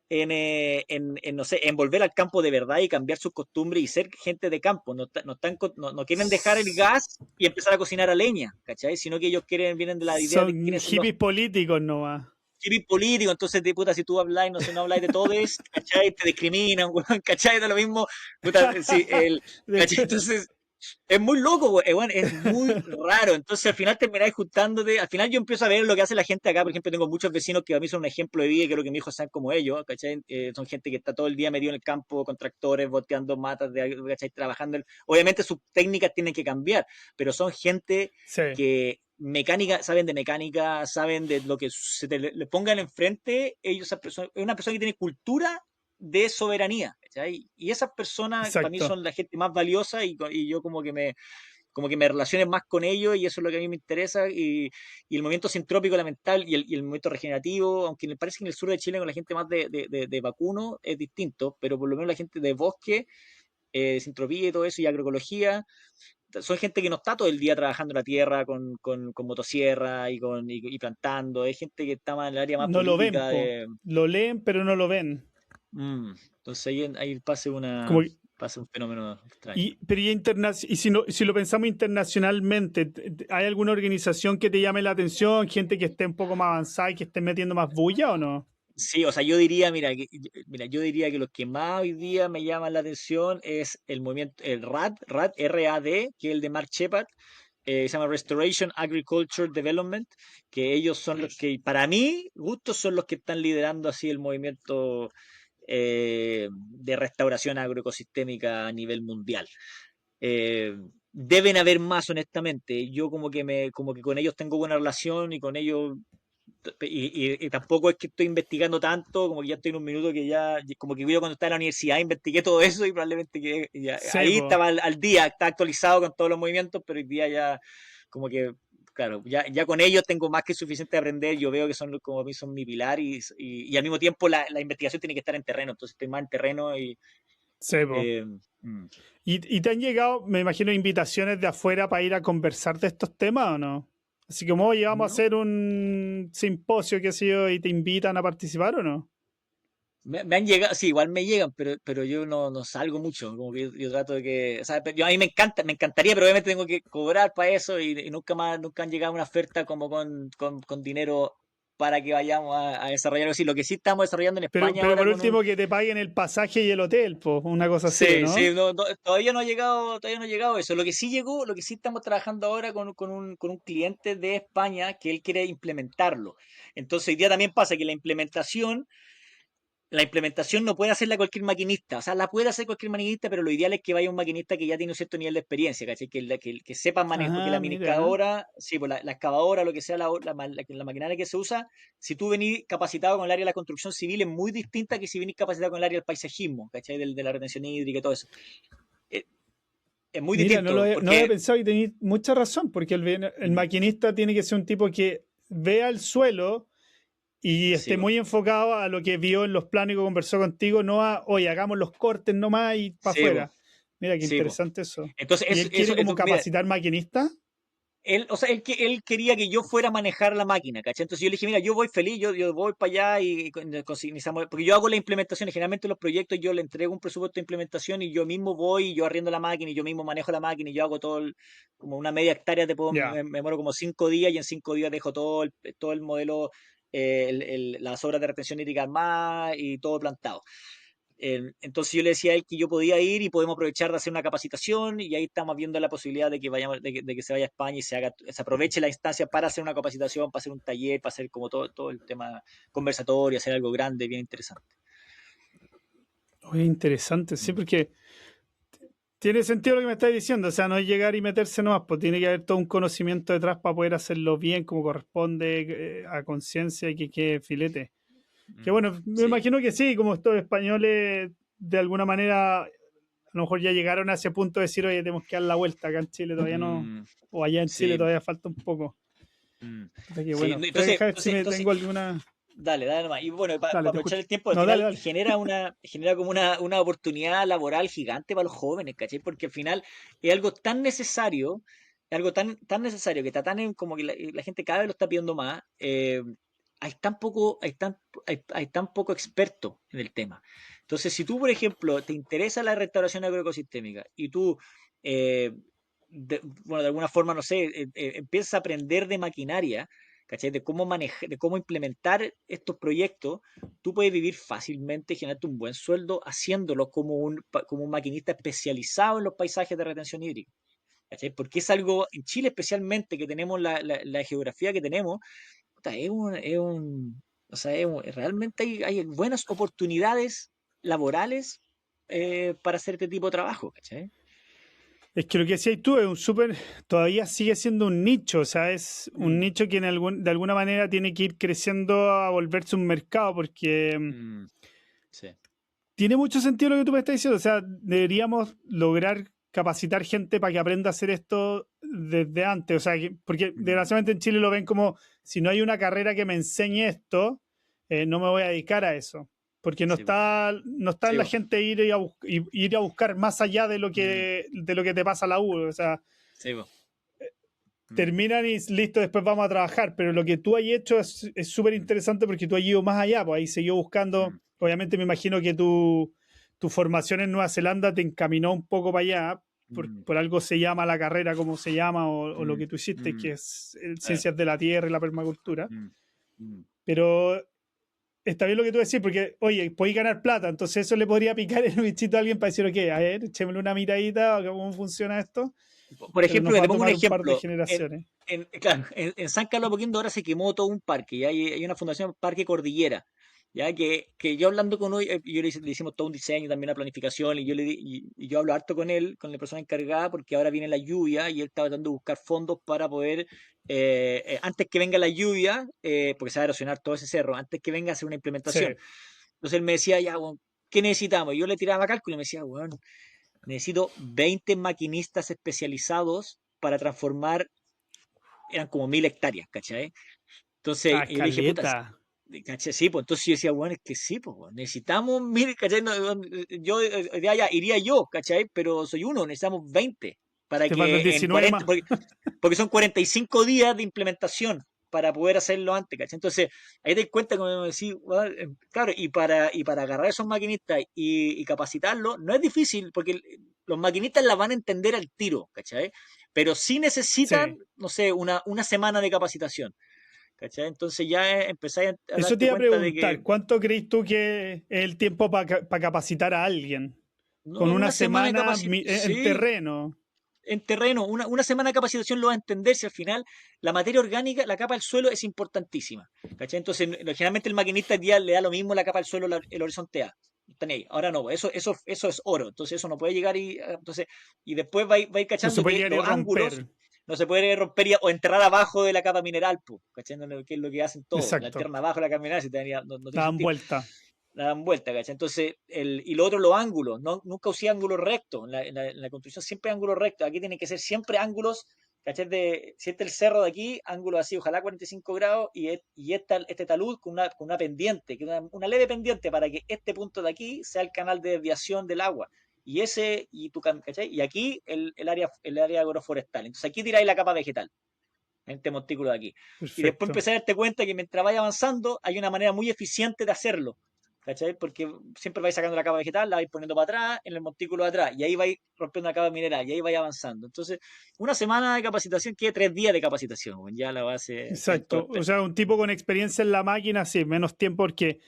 no sé, en volver al campo de verdad y cambiar sus costumbres y ser gente de campo. No quieren dejar el gas y empezar a cocinar a leña, ¿cachai? Sino que ellos vienen de la idea de que Son quieren ser los hippies políticos nomás. civil político, entonces, puta, si tú habláis, no sé, no habláis de todo esto, ¿cachai? Te discriminan, weón, ¿cachai? Da lo mismo, puta, sí, ¿cachai? Entonces, es muy loco, weón, es muy raro. Entonces, al final termináis juntándote, al final yo empiezo a ver lo que hace la gente acá, por ejemplo, tengo muchos vecinos que a mí son un ejemplo de vida y creo que mis hijos sean como ellos, ¿cachai? Son gente que está todo el día metido en el campo con tractores, boteando matas, ¿cachai? Trabajando. Obviamente sus técnicas tienen que cambiar, pero son gente Sí, mecánica, saben de mecánica, saben de lo que le pongan enfrente, es una persona que tiene cultura de soberanía, ¿cachai? Y esas personas para mí Exacto. son la gente más valiosa y yo como que me relaciones más con ellos y eso es lo que a mí me interesa y el movimiento sintrópico lamentable y el movimiento regenerativo, aunque me parece que en el sur de Chile con la gente más de vacuno es distinto, pero por lo menos la gente de bosque, sintropía y todo eso y agroecología, son gente que no está todo el día trabajando la tierra con motosierra y plantando, es gente que está más en el área más No lo ven, política po. de... Lo leen, pero no lo ven. entonces ahí Como que- pasa un fenómeno extraño. y si, no, si lo pensamos internacionalmente, ¿hay alguna organización que te llame la atención? ¿Gente que esté un poco más avanzada y que esté metiendo más bulla o no? Sí, o sea, yo diría, mira, yo diría que los que más hoy día me llaman la atención es el movimiento, el RAD, que es el de Mark Shepard, se llama Restoration Agriculture Development, que ellos son los que, para mí, gustos son los que están liderando así el movimiento de restauración agroecosistémica a nivel mundial. Eh, Deben haber más, honestamente. Yo como que con ellos tengo buena relación y con ellos y tampoco es que estoy investigando tanto, como que ya estoy en un minuto que ya, como que yo cuando estaba en la universidad investigué todo eso y probablemente que Sí, ahí po. estaba al día, está actualizado con todos los movimientos, pero hoy día ya como que, claro, ya con ellos tengo más que suficiente de aprender, yo veo que son como a mí son mi pilar y al mismo tiempo la investigación tiene que estar en terreno, entonces estoy más en terreno y... Sí, po. eh, mm, ¿Y te han llegado, me imagino, invitaciones de afuera para ir a conversar de estos temas o no? Así como, oye, vamos a ¿no? hacer un simposio, qué sé yo, y te invitan a participar o no. Me han llegado, sí, igual me llegan, pero yo no salgo mucho, como que yo trato de que, o sea, yo, a mí me encantaría, pero obviamente tengo que cobrar para eso y nunca han llegado una oferta como con dinero para que vayamos a desarrollar algo así. Lo que sí estamos desarrollando en España Pero ahora por con un... último que te paguen el pasaje y el hotel, pues, una cosa así, Sí, sí, ¿no? todavía no ha llegado eso. Lo que sí llegó, lo que sí estamos trabajando ahora con un cliente de España que él quiere implementarlo. Entonces hoy día también pasa que la implementación no puede hacerla cualquier maquinista, o sea, la puede hacer cualquier maquinista, pero lo ideal es que vaya un maquinista que ya tiene un cierto nivel de experiencia, ¿cachai? Que sepa manejar, porque Ah, la mira. minicadora, sí, pues la excavadora, lo que sea, la maquinaria que se usa, si tú venís capacitado con el área de la construcción civil, es muy distinta que si venís capacitado con el área del paisajismo, ¿cachai? De la retención hídrica y todo eso. Eh, es muy Mira, distinto, no había porque, pensado y tenéis mucha razón, porque el mm, maquinista tiene que ser un tipo que vea el suelo y sí, esté pues, muy enfocado a lo que vio en los planos y que conversó contigo, no a, oye, hagamos los cortes nomás y para sí, pues, afuera. Mira, qué sí, pues. interesante eso. Entonces, ¿Y él quiere como mira, capacitar maquinistas? él, o sea, él quería que yo fuera a manejar la máquina, ¿cachai? Entonces yo le dije, mira, yo voy feliz, yo voy para allá porque yo hago la implementación, y generalmente los proyectos yo le entrego un presupuesto de implementación y yo mismo voy y yo arriendo la máquina y yo mismo manejo la máquina y yo hago como una media hectárea, Ya. me demoro como 5 días y en 5 días dejo todo el modelo, las obras de retención hídrica armadas y todo plantado. Entonces yo le decía a él que yo podía ir y podemos aprovechar de hacer una capacitación y ahí estamos viendo la posibilidad de que vayamos, de que se vaya a España y se aproveche la instancia para hacer una capacitación, para hacer un taller, para hacer como todo el tema conversatorio, hacer algo grande, bien interesante. Oye, interesante, sí, Mm. porque tiene sentido lo que me estás diciendo, o sea, no es llegar y meterse nomás, pues tiene que haber todo un conocimiento detrás para poder hacerlo bien, como corresponde, a conciencia y que quede filete. Que bueno, me Sí. imagino que sí, como estos españoles de alguna manera a lo mejor ya llegaron a ese punto de decir, oye, tenemos que dar la vuelta acá en Chile, todavía no, Mm, o allá en Chile sí. todavía falta un poco. Mm, Así que sí. bueno, Entonces, deja ver si entonces, me entonces, tengo alguna. dale nomás. Y bueno, para Dale, te aprovechar escucho. el tiempo, al No, dale, final dale. genera como una oportunidad laboral gigante para los jóvenes, ¿cachai? Porque al final es algo tan necesario, es algo tan necesario que está como que la gente cada vez lo está pidiendo más. Hay tan poco experto en el tema. Entonces, si tú, por ejemplo, te interesa la restauración agroecosistémica y tú, eh, bueno, de alguna forma, no sé, empiezas a aprender de maquinaria, ¿cachai? De cómo manejar, de cómo implementar estos proyectos, tú puedes vivir fácilmente, generarte un buen sueldo haciéndolo como un maquinista especializado en los paisajes de retención hídrica. ¿Cachai? Porque es algo, en Chile especialmente, que tenemos la geografía que tenemos, puta, o sea, realmente hay buenas oportunidades laborales para hacer este tipo de trabajo, ¿cachai? Es que lo que decías tú es un súper, todavía sigue siendo un nicho, o sea, es un Mm, nicho que de alguna manera tiene que ir creciendo a volverse un mercado, porque mm, sí. tiene mucho sentido lo que tú me estás diciendo, o sea, deberíamos lograr capacitar gente para que aprenda a hacer esto desde antes, o sea, porque Mm, desgraciadamente en Chile lo ven como, si no hay una carrera que me enseñe esto, no me voy a dedicar a eso. Porque sí, po, no está en sí, la po, gente ir a buscar más allá mm, de lo que te pasa a la U. O sea, sí, po, mm, terminan y listo, después vamos a trabajar. Pero lo que tú has hecho es súper mm, interesante porque tú has ido más allá, pues ahí siguió buscando. mm, Obviamente me imagino que tu formación en Nueva Zelanda te encaminó un poco para allá. mm, Por algo se llama la carrera como se llama o lo mm, que tú hiciste, que mm, es eh, ciencias de la tierra y la permacultura. mm, mm. Pero está bien lo que tú decís, porque, oye, podéis ganar plata, entonces eso le podría picar el bichito a alguien para decir, ok, a ver, echémosle una miradita, cómo funciona esto, Por pero ejemplo, nos va te a pongo un tomar un par de ejemplo. generaciones. Claro, en San Carlos de Apoquindo ahora se quemó todo un parque, y hay una fundación Parque Cordillera, ya que yo hablando con hoy, yo le hicimos todo un diseño, también una planificación, y y yo hablo harto con él, con la persona encargada, porque ahora viene la lluvia y él está tratando de buscar fondos para poder, antes que venga la lluvia, porque se va a erosionar todo ese cerro, antes que venga a hacer una Sí, implementación. Entonces él me decía, ya, bueno, ¿qué necesitamos? Y yo le tiraba cálculo y me decía, bueno, necesito 20 maquinistas especializados para transformar, eran como 1000 hectáreas, ¿cachai? Entonces a yo le dije, puta, escaleta. ¿cachai? Sí, pues entonces yo decía, bueno, es que sí, pues bueno, necesitamos 1000, ¿cachai? Yo ya iría yo, ¿cachai? Pero soy uno, necesitamos 20 para Te faltan que en 19 40, más. porque son 45 días de implementación para poder hacerlo antes, ¿cachai? Entonces, ahí te das cuenta, como decís, bueno, claro, y para agarrar a esos maquinistas y capacitarlos, no es difícil, porque los maquinistas la van a entender al tiro, ¿cachai? Pero sí necesitan, Sí. no sé, una semana de capacitación, ¿cachai? Entonces ya empezáis a Eso te darte iba a cuenta de que preguntar, ¿cuánto crees tú que es el tiempo para capacitar a alguien? no, Con en una una semana de semana capacitación, en sí, terreno. en terreno, una semana de capacitación lo va a entender si al final la materia orgánica, la capa del suelo es importantísima. ¿Cachai? Entonces, generalmente el maquinista día le da lo mismo la capa del suelo, el horizonte A. Están ahí. Ahora no, eso es oro. Entonces eso no puede llegar y después va a ir No se cachando puede que llegar y los ángulos romper. no se puede romper o enterrar abajo de la capa mineral, pues, ¿cachai? Que es lo que hacen todos. La Exacto. enterran abajo de la capa mineral, no tiene Daban sentido, vuelta. la dan vuelta, ¿cachai? Entonces, y lo otro, los ángulos, no, nunca usé ángulos rectos, en la construcción siempre ángulos rectos, aquí tienen que ser siempre ángulos, ¿cachai? Si este es el cerro de aquí, ángulo así, ojalá 45 grados, este talud con una pendiente, una leve pendiente para que este punto de aquí sea el canal de desviación del agua. ¿Cachai? Y aquí el área agroforestal. Entonces aquí tiráis la capa vegetal en este montículo de aquí. Y después Perfecto. empecé a darte cuenta que mientras vaya avanzando, hay una manera muy eficiente de hacerlo. ¿Cachai? Porque siempre vais sacando la capa vegetal, la vais poniendo para atrás, en el montículo de atrás, y ahí vais rompiendo la capa mineral, y ahí vais avanzando. Entonces, una semana de capacitación quiere 3 días de capacitación, ya la base en todo Exacto. el O perno. sea, un tipo con experiencia en la máquina, sí, menos tiempo porque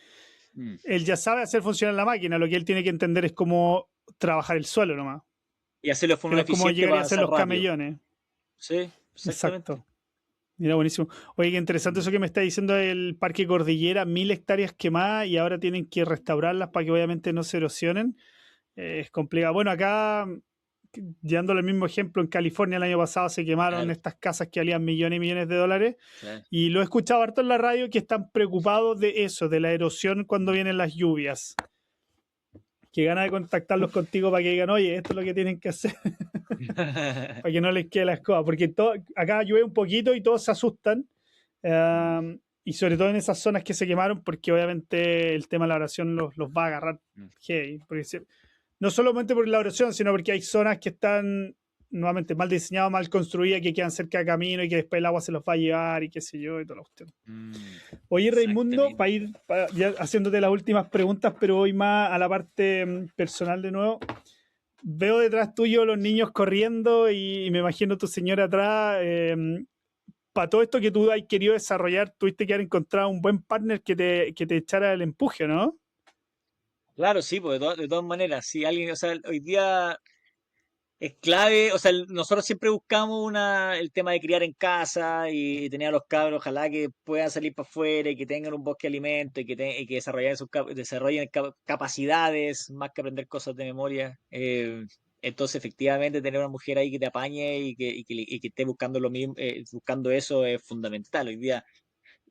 Mm. él ya sabe hacer funcionar la máquina. Lo que él tiene que entender es cómo trabajar el suelo nomás. Y hacerlo de Que forma no es como eficiente llegar y para hacer avanzar los rápido. camellones. Sí, exactamente. Exacto. Mira, buenísimo. Oye, qué interesante Mm. eso que me está diciendo del Parque Cordillera, 1000 hectáreas quemadas y ahora tienen que restaurarlas para que obviamente no se erosionen. Es complicado. Bueno, acá, llevándole el mismo ejemplo, en California el año pasado se quemaron Claro, estas casas que valían millones y millones de dólares claro. y lo he escuchado harto en la radio que están preocupados de eso, de la erosión cuando Mm. vienen las lluvias. Que ganas de contactarlos contigo para que digan, oye, esto es lo que tienen que hacer, para que no les quede la escoba, porque acá llueve un poquito y todos se asustan, Mm, y sobre todo en esas zonas que se quemaron, porque obviamente el tema de la oración los va a agarrar mm, heavy, porque no solamente por la oración, sino porque hay zonas que están nuevamente mal diseñadas, mal construidas, que quedan cerca de camino y que después el agua se los va a llevar y qué sé yo, y toda la cuestión. mm. Oye, Raimundo, para Exactamente. ir ya haciéndote las últimas preguntas, pero hoy más a la parte personal de nuevo. Veo detrás tuyo los niños corriendo y me imagino tu señora atrás. Para todo esto que tú has querido desarrollar, tuviste que haber encontrado un buen partner que te echara el empuje, ¿no? Claro, sí, pues de todas maneras, si alguien, o sea, hoy día es clave, o sea, nosotros siempre buscamos el tema de criar en casa y tener a los cabros, ojalá que puedan salir para afuera y que tengan un bosque de alimentos y que desarrollen capacidades más que aprender cosas de memoria. Entonces, efectivamente, tener una mujer ahí que te apañe y que esté buscando lo mismo, buscando eso es fundamental. Hoy día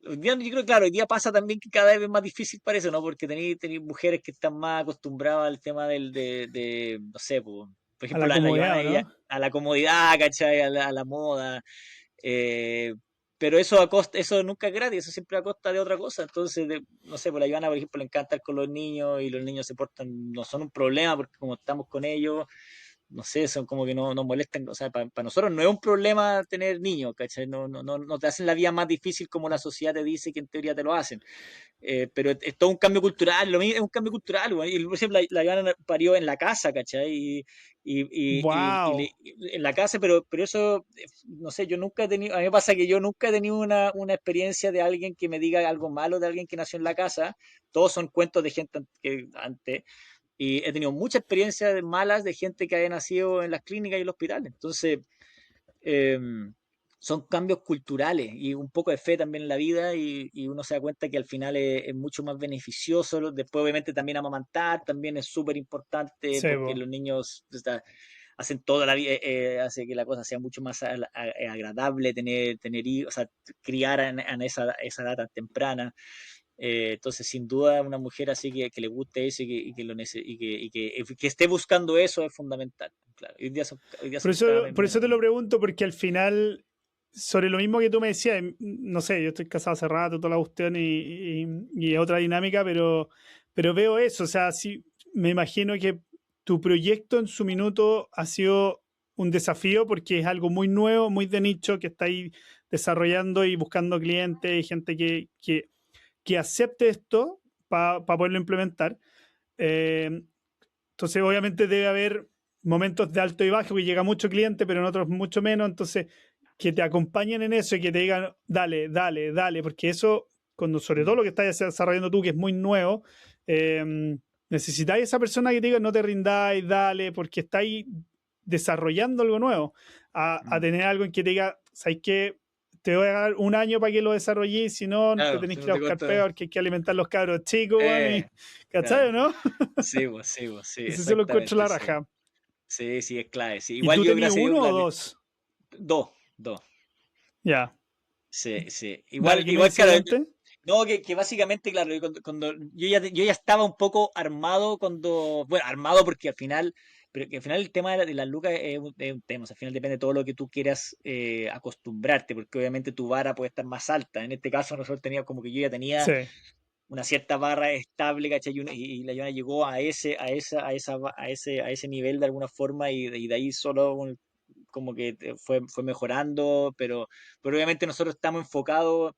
yo creo que, claro, hoy día pasa también que cada vez es más difícil para eso, ¿no? Porque tenéis mujeres que están más acostumbradas al tema no sé, por A ejemplo, la la comodidad, Joana, ¿o ella, no? a la comodidad, ¿cachai? A la moda. eh, pero eso eso nunca es gratis, eso siempre a costa de otra cosa. Entonces, no sé, por la Joana, por ejemplo, le encanta estar con los niños y los niños se portan, no son un problema porque como estamos con ellos, no sé, son como que no nos molestan, o sea, para nosotros no es un problema tener niños, ¿cachai? No te hacen la vida más difícil como la sociedad te dice que en teoría te lo hacen. Pero es todo un cambio cultural, lo mismo es un cambio cultural, güey. Y, por ejemplo, la Ivana parió en la casa, ¿cachai? ¡Wow! En la casa, pero eso, no sé, yo nunca he tenido, a mí me pasa que yo nunca he tenido una experiencia de alguien que me diga algo malo de alguien que nació en la casa, todos son cuentos de gente que antes, y he tenido muchas experiencias malas de gente que haya nacido en las clínicas y los hospitales. Entonces, eh, son cambios culturales y un poco de fe también en la vida y uno se da cuenta que al final es mucho más beneficioso. Después, obviamente, también amamantar también es súper importante porque Sebo. los niños hacen toda la vida, hace que la cosa sea mucho más agradable tener hijos, o sea, criar en esa edad tan temprana. Entonces, sin duda, una mujer así que le guste eso que esté buscando eso es fundamental. Claro, hoy día son cada vez Por eso menos. te lo pregunto, porque al final, sobre lo mismo que tú me decías, no sé, yo estoy casado hace rato, toda la cuestión y es otra dinámica, pero veo eso, o sea, sí, me imagino que tu proyecto en su minuto ha sido un desafío porque es algo muy nuevo, muy de nicho, que está ahí desarrollando y buscando clientes y gente que acepte esto para poderlo implementar. Eh, entonces, obviamente debe haber momentos de alto y bajo que llega mucho cliente, pero en otros mucho menos. Entonces, que te acompañen en eso y que te digan, dale, dale, dale, porque eso, cuando sobre todo Mm. lo que estás desarrollando tú, que es muy nuevo, necesitáis esa persona que te diga, no te rindáis, dale, porque estáis desarrollando algo nuevo. A Mm. tener algo en que te diga, ¿sabes qué? Te voy a dar un año para que lo desarrolles, si no, te Claro, tenéis si que no ir a te buscar corta. peor, que hay que alimentar los cabros chicos, bueno, y, ¿cachai Claro. o no? Sí, Ese se lo encuentro exactamente, la sí. raja. Sí, sí, es clave. Sí. ¿Y Igual tú yo, tenías gracias a Dios, uno o claro, dos? dos. Ya. Sí, sí. Dale, ¿qué me Igual, decías claro, antes? no, que básicamente, claro, cuando yo ya estaba un poco armado bueno, armado porque al final, pero que al final el tema de las lucas es un tema, o sea, al final depende de todo lo que tú quieras acostumbrarte, porque obviamente tu vara puede estar más alta. En este caso nosotros teníamos como que yo ya tenía Sí. una cierta barra estable, ¿cachai? Y la Joana llegó a ese nivel de alguna forma y de ahí solo como que fue mejorando, pero obviamente nosotros estamos enfocados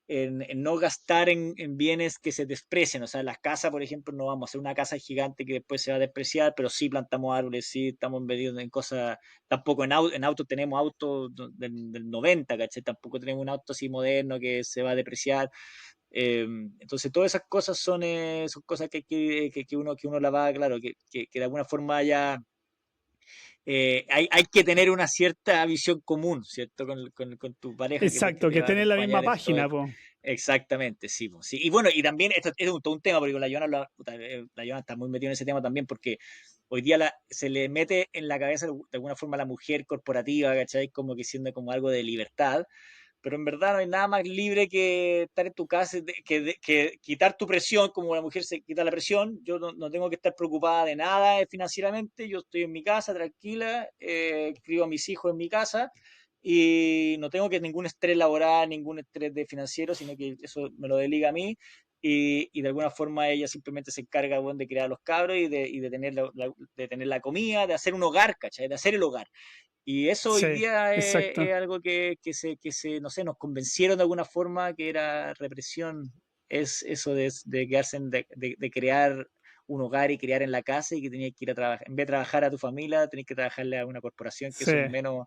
en no gastar en bienes que se desprecian. O sea, las casas, por ejemplo, no vamos a hacer una casa gigante que después se va a despreciar, pero sí plantamos árboles, sí estamos metidos en cosas, tampoco en autos tenemos autos del 90, ¿cachai? Tampoco tenemos un auto así moderno que se va a depreciar. Entonces, todas esas cosas son cosas que uno la va, claro, que de alguna forma ya hay que tener una cierta visión común, ¿cierto? Con tu pareja que Exacto, te que va a tenés la misma acompañar en todo página, po. Exactamente, sí, pues, sí. Y bueno, y también esto es todo un tema, porque con la Joana, la Joana está muy metida en ese tema también, porque hoy día se le mete en la cabeza de alguna forma a la mujer corporativa, ¿cachai? Como que siendo como algo de libertad, pero en verdad no hay nada más libre que estar en tu casa, que quitar tu presión, como la mujer se quita la presión, yo no tengo que estar preocupada de nada financieramente, yo estoy en mi casa tranquila, crío a mis hijos en mi casa y no tengo que ningún estrés laboral, ningún estrés de financiero, sino que eso me lo delega a mí y de alguna forma ella simplemente se encarga, bueno, de criar a los cabros y de de tener la comida, de hacer un hogar, ¿cachai? De hacer el hogar. Y eso hoy Sí, día es exacto. algo no sé, nos convencieron de alguna forma que era represión, es eso de quedarse, de crear un hogar y crear en la casa y que tenías que ir a trabajar, en vez de trabajar a tu familia, tenías que trabajarle a una corporación, que Sí. eso es menos,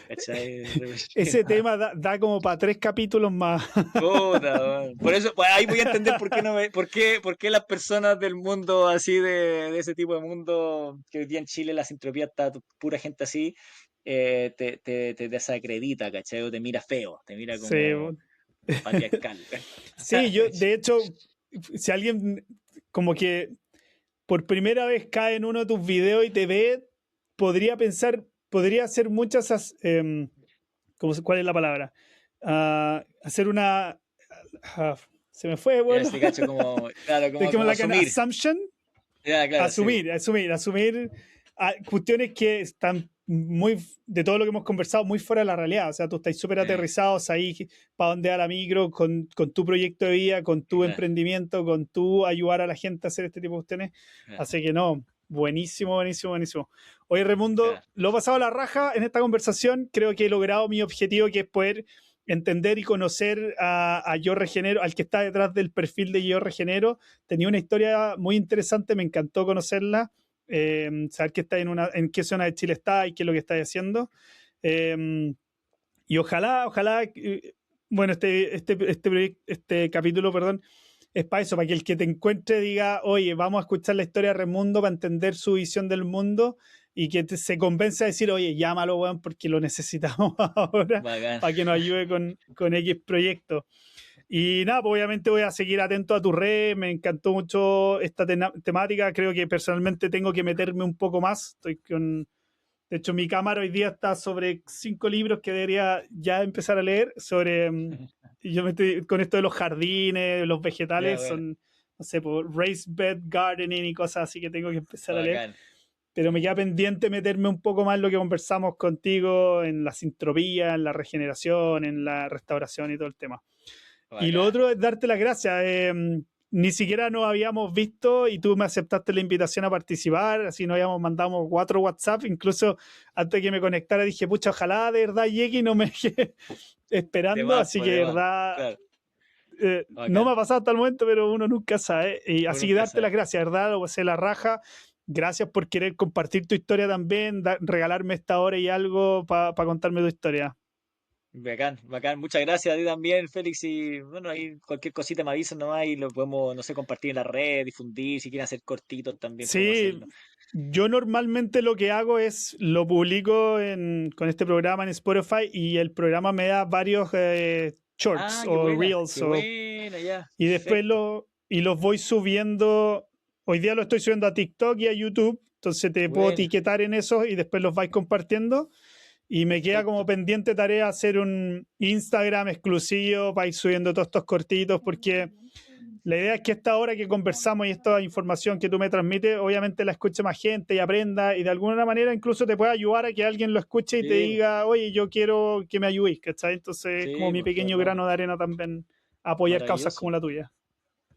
¿cachai? Ese tema da como para 3 capítulos más. Puta, weón. Por eso, pues ahí voy a entender por qué no por qué las personas del mundo así de ese tipo de mundo, que hoy día en Chile la sintropía está pura gente así, te desacredita, ¿cachai? O te mira feo, te mira Sí, como patriarcal. sí, yo, de hecho, si alguien como que por primera vez cae en uno de tus videos y te ve, podría pensar, podría hacer muchas, ¿cuál es la palabra? Hacer una... se me fue, Ya bueno. sí, cacho, como, claro, Es como como la asumir. assumption. Ya, claro, sí. Asumir cuestiones que están muy, de todo lo que hemos conversado, muy fuera de la realidad. O sea, tú estás súper aterrizados ahí para dónde va la micro, con tu proyecto de vida, con tu Claro, emprendimiento, con tu ayudar a la gente a hacer este tipo de cuestiones. claro, Así que no, buenísimo, buenísimo, buenísimo. Oye, Raimundo, claro. lo he pasado a la raja en esta conversación. Creo que he logrado mi objetivo, que es poder entender y conocer a Yo Regenero, al que está detrás del perfil de Yo Regenero. Tenía una historia muy interesante, me encantó conocerla, saber que está en qué zona de Chile está y qué es lo que está haciendo. Y ojalá, bueno, este capítulo, perdón, es para eso, para que el que te encuentre diga, oye, vamos a escuchar la historia de Raimundo para entender su visión del mundo y que se convence a decir, oye, llámalo, weón, porque lo necesitamos ahora Bacán. para que nos ayude con X proyecto. Y nada, pues obviamente voy a seguir atento a tu red, me encantó mucho esta temática, creo que personalmente tengo que meterme un poco más, de hecho mi cámara hoy día está sobre 5 libros que debería ya empezar a leer, y yo me estoy con esto de los jardines, los Ya, vegetales, bueno, no sé, por raised bed gardening y cosas así que tengo que empezar a leer, bacán, pero me queda pendiente meterme un poco más en lo que conversamos contigo, en la sintropía, en la regeneración, en la restauración y todo el tema. Y lo bacán. otro es darte las gracias. Ni siquiera nos habíamos visto y tú me aceptaste la invitación a participar, así nos habíamos mandado 4 WhatsApp, incluso antes de que me conectara dije, pucha, ojalá de verdad llegue y no me deje De esperando, más, así pues que de de más. verdad Claro, no me bacán. ha pasado hasta el momento, pero uno nunca sabe. Y Uno así que nunca darte las sabe. gracias, de verdad, lo pasé la raja. Gracias por querer compartir tu historia también, regalarme esta hora y algo para contarme tu historia. Bacán, bacán. Muchas gracias a ti también, Félix. Y bueno, ahí cualquier cosita me avisan nomás y lo podemos, no sé, compartir en la red, difundir. Si quieren hacer cortitos también podemos Sí, hacerlo. yo normalmente lo que hago es lo publico con este programa en Spotify y el programa me da varios shorts Ah, o reels qué buena, ya. y después Perfecto. los voy subiendo. Hoy día lo estoy subiendo a TikTok y a YouTube, entonces te puedo Buena, etiquetar en eso y después los vais compartiendo. Y me queda como perfecto. pendiente tarea hacer un Instagram exclusivo para ir subiendo todos estos cortitos porque la idea es que esta hora que conversamos y esta información que tú me transmites, obviamente la escuche más gente y aprenda y de alguna manera incluso te pueda ayudar a que alguien lo escuche y te Sí, po, diga, oye, yo quiero que me ayudéis, ¿cachai? Entonces, como sí, mi pues, todo el pequeño rato. grano de arena también a apoyar causas como Maravilloso, la tuya.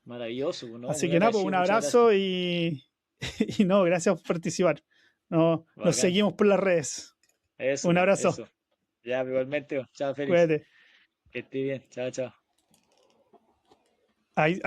maravilloso, pues, ¿no? Así Muy que nada, pues un agradecido, muchas gracias. abrazo y, y no, gracias por participar. No, nos Bacán. seguimos por las redes. Eso, Un pues, abrazo, eso. Ya, igualmente, pues. Chao, Félix. cuídate. Que esté bien. Chao, chao. Ahí